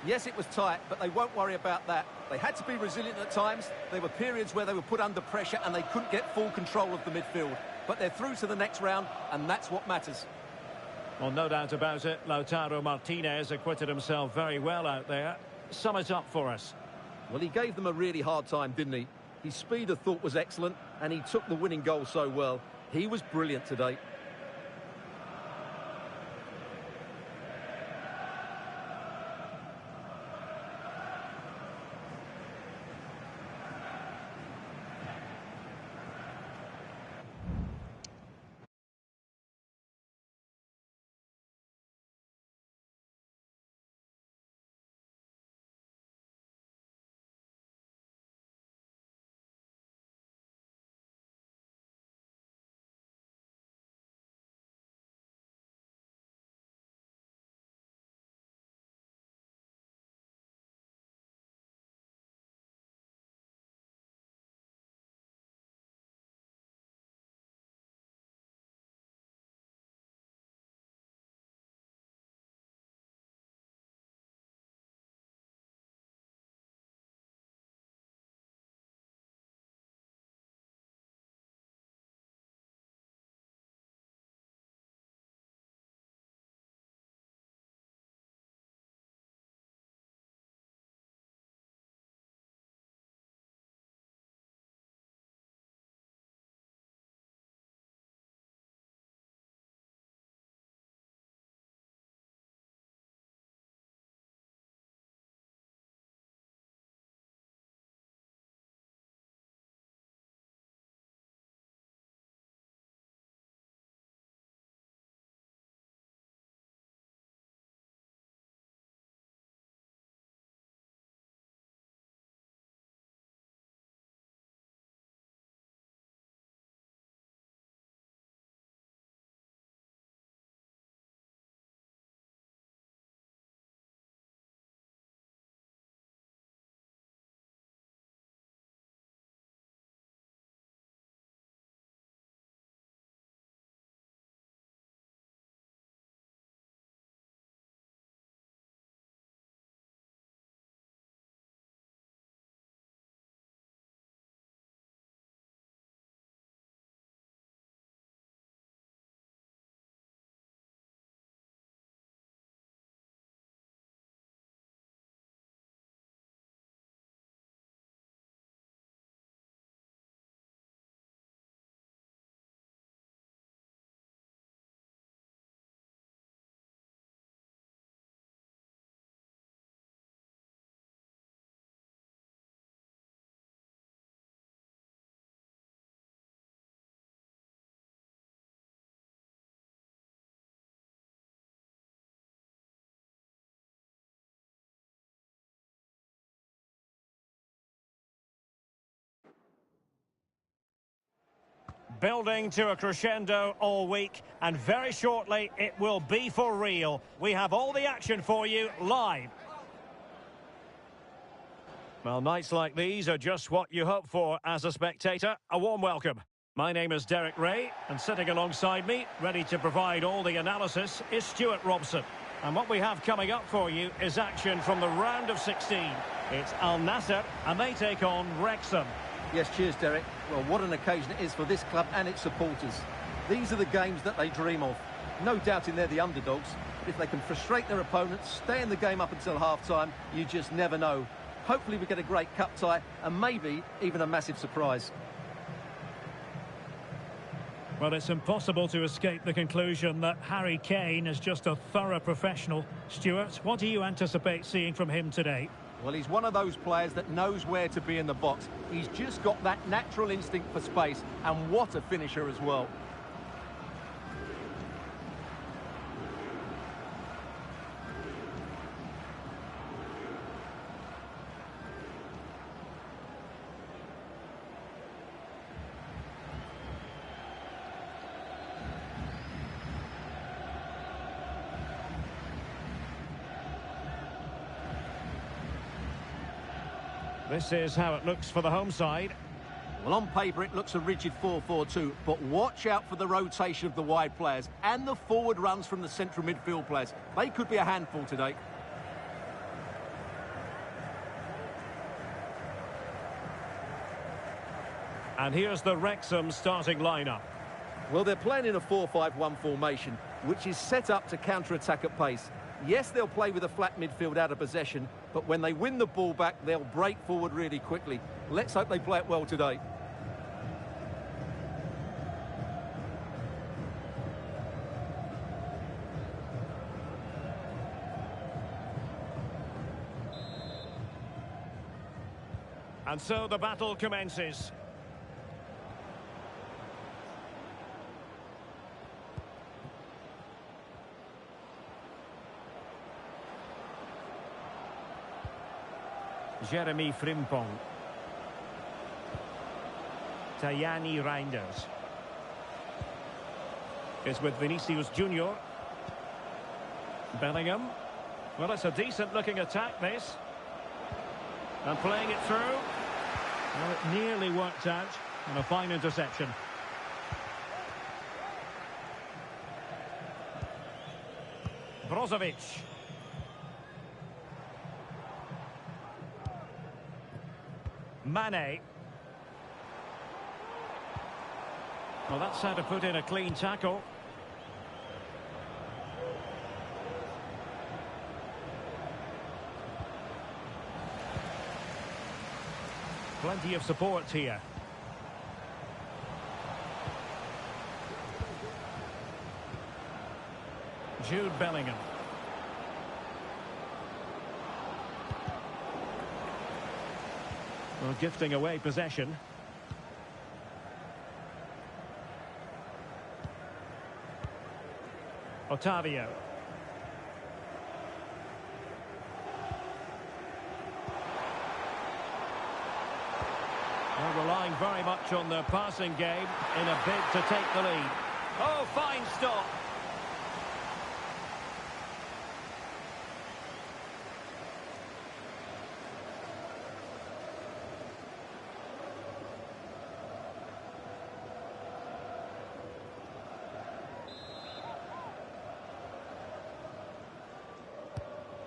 Yes, it was tight, but they won't worry about that. They had to be resilient at times. There were periods where they were put under pressure and they couldn't get full control of the midfield. But they're through to the next round, and that's what matters. Well, no doubt about it. Lautaro Martinez acquitted himself very well out there. Sum it up for us. Well, he gave them a really hard time, didn't he? His speed, I thought, was excellent, and he took the winning goal so well. He was brilliant today. Building to a crescendo all week, and very shortly it will be for real. We have all the action for you live. Well, nights like these are just what you hope for as a spectator. A warm welcome. My name is Derek Ray, and sitting alongside me, ready to provide all the analysis, is Stuart Robson. And what we have coming up for you is action from the round of 16. It's Al Nassr, and they take on Wrexham. Yes, cheers, Derek. Well, what an occasion it is for this club and its supporters. These are the games that they dream of. No doubting they're the underdogs, but if they can frustrate their opponents, stay in the game up until half-time, you just never know. Hopefully we get a great cup tie and maybe even a massive surprise. Well, it's impossible to escape the conclusion that Harry Kane is just a thorough professional. Stuart, what do you anticipate seeing from him today? Well, he's one of those players that knows where to be in the box. He's just got that natural instinct for space, and what a finisher as well. This is how it looks for the home side. Well, on paper it looks a rigid 4-4-2, but watch out for the rotation of the wide players and the forward runs from the central midfield players. They could be a handful today. And here's the Wrexham starting lineup. Well, they're playing in a 4-5-1 formation, which is set up to counter-attack at pace. Yes, they'll play with a flat midfield out of possession, but when they win the ball back, they'll break forward really quickly. Let's hope they play it well today. And so the battle commences. Jeremy Frimpong. Tajani Reinders. Is with Vinicius Junior. Bellingham. Well, it's a decent-looking attack, this. And playing it through. Well, it nearly worked out. And a fine interception. Brozovic. Mane. Well, that's how to put in a clean tackle. Plenty of support here. Jude Bellingham. Well, gifting away possession. Otavio. Well, relying very much on their passing game in a bid to take the lead. Oh, fine stop.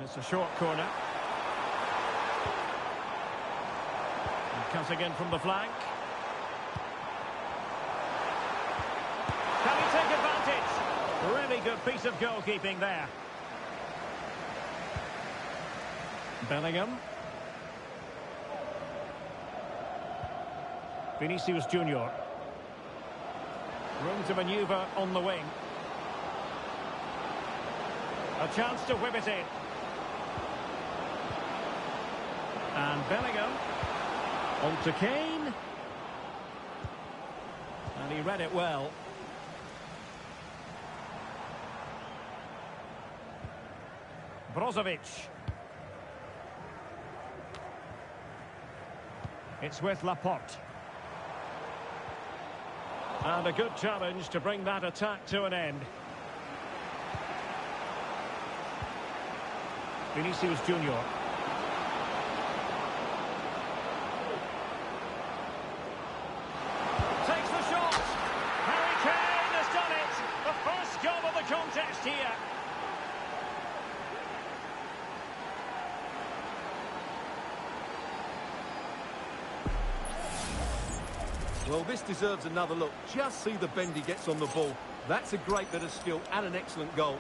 It's a short corner. And cutting in from the flank. Can he take advantage? Really good piece of goalkeeping there. Bellingham. Vinicius Junior. Room to manoeuvre on the wing. A chance to whip it in. And Bellingham. On to Kane. And he read it well. Brozovic. It's with Laporte. And a good challenge to bring that attack to an end. Vinicius Junior. Takes the shot. Harry Kane has done it. The first goal of the contest here. Well, this deserves another look. Just see the bend he gets on the ball. That's a great bit of skill and an excellent goal.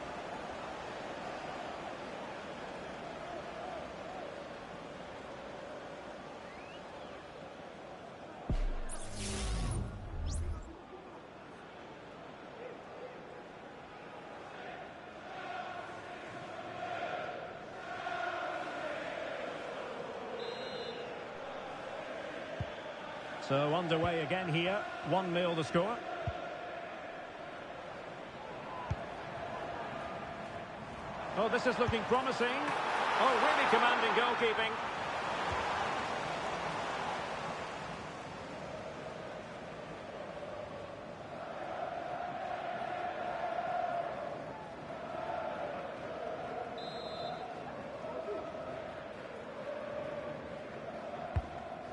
So underway again here, 1-0 the score. Oh, this is looking promising. Oh, really commanding goalkeeping.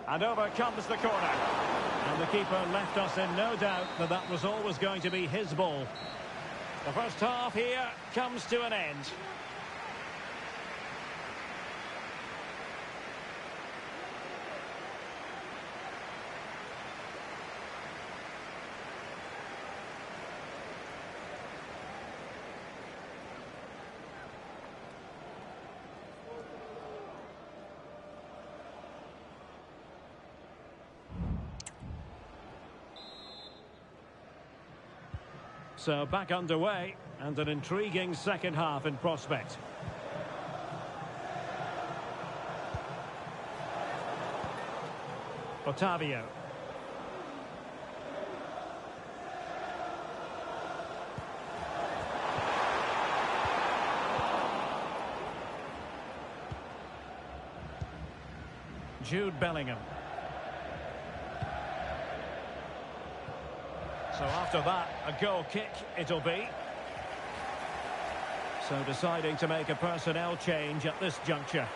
And over comes the corner. And the keeper left us in no doubt that that was always going to be his ball. The first half here comes to an end. So back underway, and an intriguing second half in prospect. Otavio. Jude Bellingham. So after that, a goal kick it'll be. So deciding to make a personnel change at this juncture.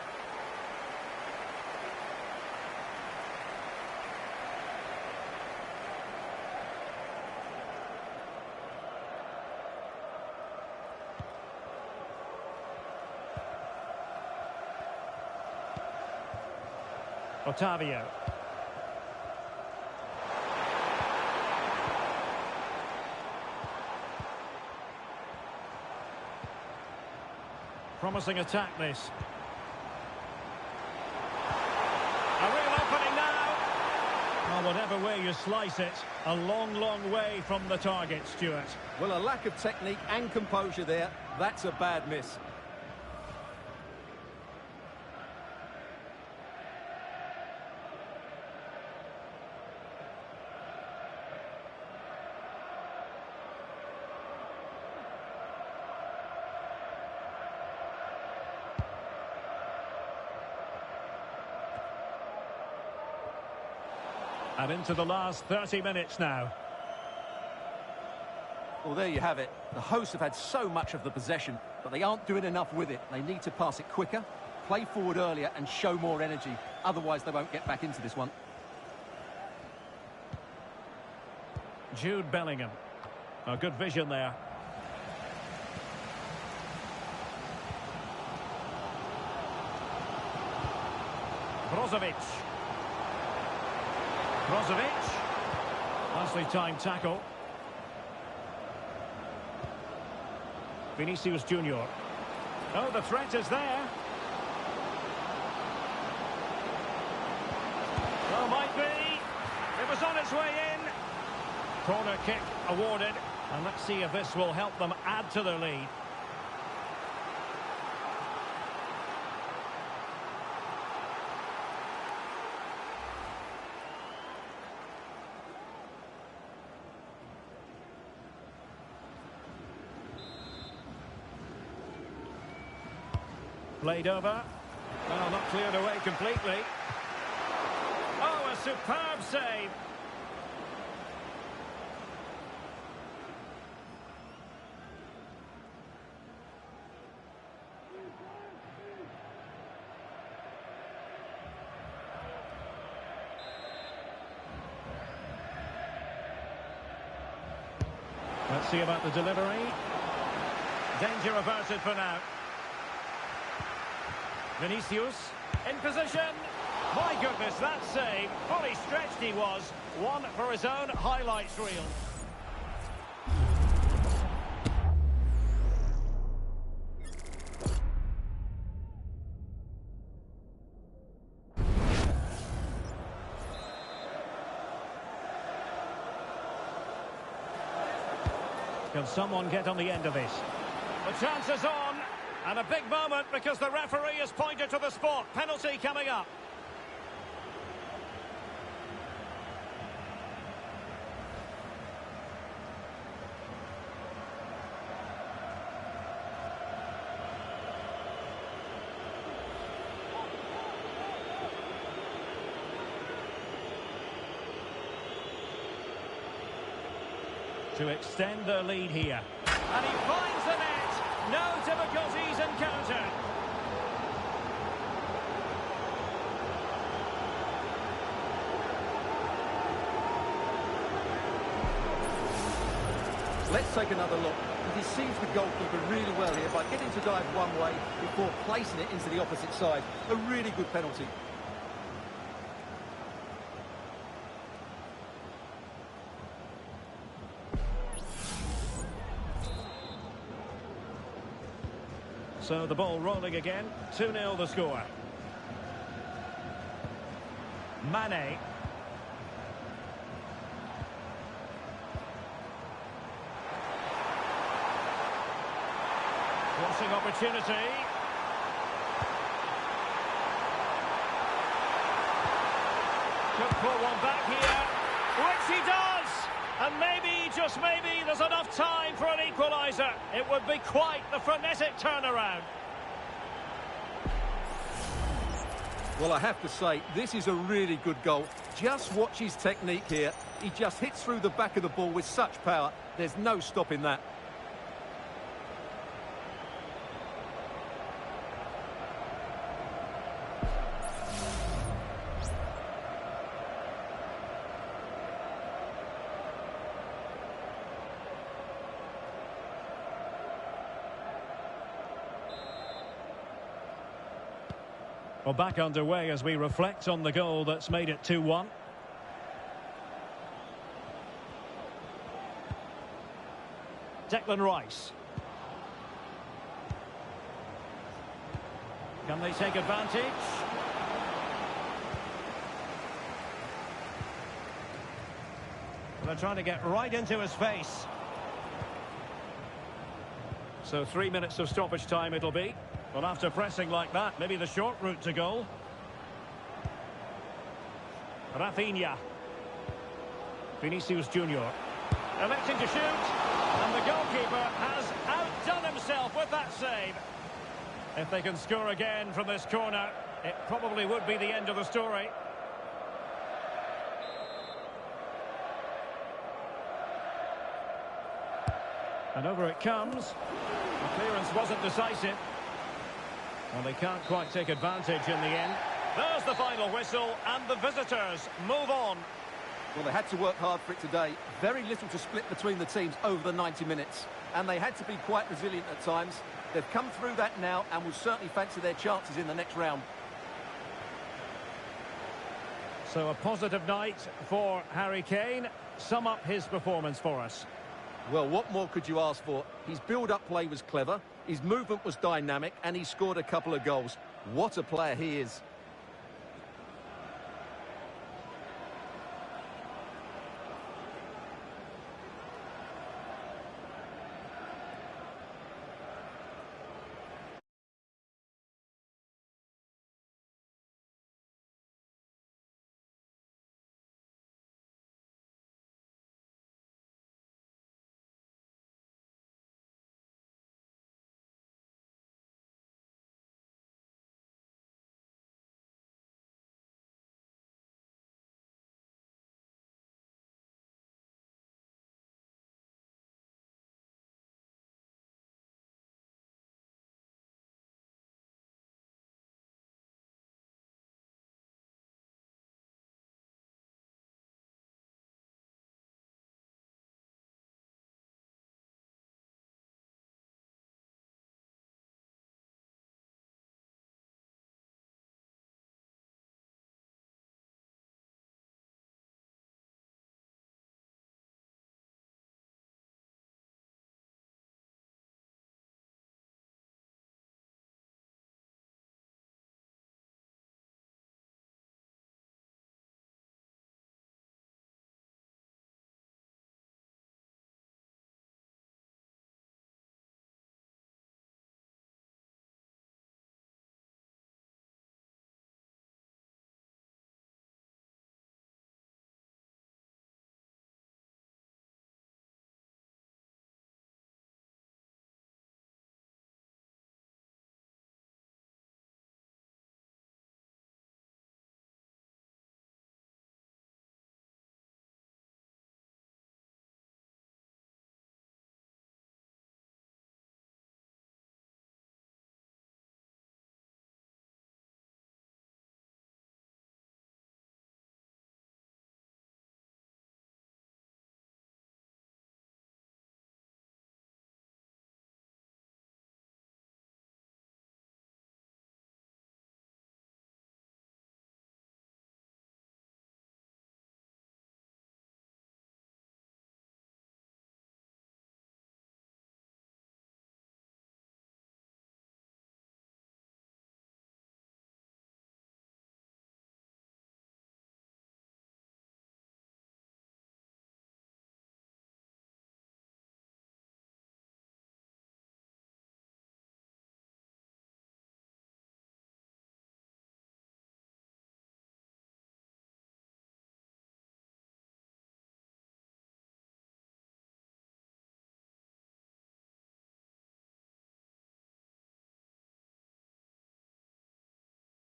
Otavio. Promising attack, this. A real opening now. Well, whatever way you slice it, a long, long way from the target, Stuart. Well, a lack of technique and composure there. That's a bad miss. And into the last 30 minutes now. Well, there you have it. The hosts have had so much of the possession, but they aren't doing enough with it. They need to pass it quicker, play forward earlier and show more energy. Otherwise, they won't get back into this one. Jude Bellingham. Oh, good vision there. Brozovic. Nicely timed tackle. Vinicius Junior. Oh, the threat is there. Oh, might be. It was on its way in. Corner kick awarded. And let's see if this will help them add to their lead. Played over. Well, not cleared away completely. Oh, a superb save. Let's see about the delivery. Danger averted for now. Vinicius in position. My goodness, that save. Fully stretched he was. One for his own highlights reel. Can someone get on the end of this? The chance is on, and a big moment because the referee has pointed to the spot. Penalty coming up. To extend their lead here. And he finds the net. No difficulties encountered. Let's take another look. He deceives the goalkeeper really well here by getting to dive one way before placing it into the opposite side. A really good penalty. So the ball rolling again. 2-0 the score. Mane. Crossing opportunity. Could pull one back here, which he does. And maybe, just maybe, there's enough time for an equaliser. It would be quite the frenetic turnaround. Well, I have to say, this is a really good goal. Just watch his technique here. He just hits through the back of the ball with such power. There's no stopping that. Well, back underway as we reflect on the goal that's made it 2-1. Declan Rice. Can they take advantage? They're trying to get right into his face. So 3 minutes of stoppage time it'll be. Well, after pressing like that, maybe the short route to goal. Rafinha. Vinicius Junior. Electing to shoot. And the goalkeeper has outdone himself with that save. If they can score again from this corner, it probably would be the end of the story. And over it comes. The clearance wasn't decisive. Well, they can't quite take advantage in the end. There's the final whistle, and the visitors move on. Well, they had to work hard for it today. Very little to split between the teams over the 90 minutes. And they had to be quite resilient at times. They've come through that now and will certainly fancy their chances in the next round. So a positive night for Harry Kane. Sum up his performance for us. Well, what more could you ask for? His build-up play was clever, his movement was dynamic, and he scored a couple of goals. What a player he is.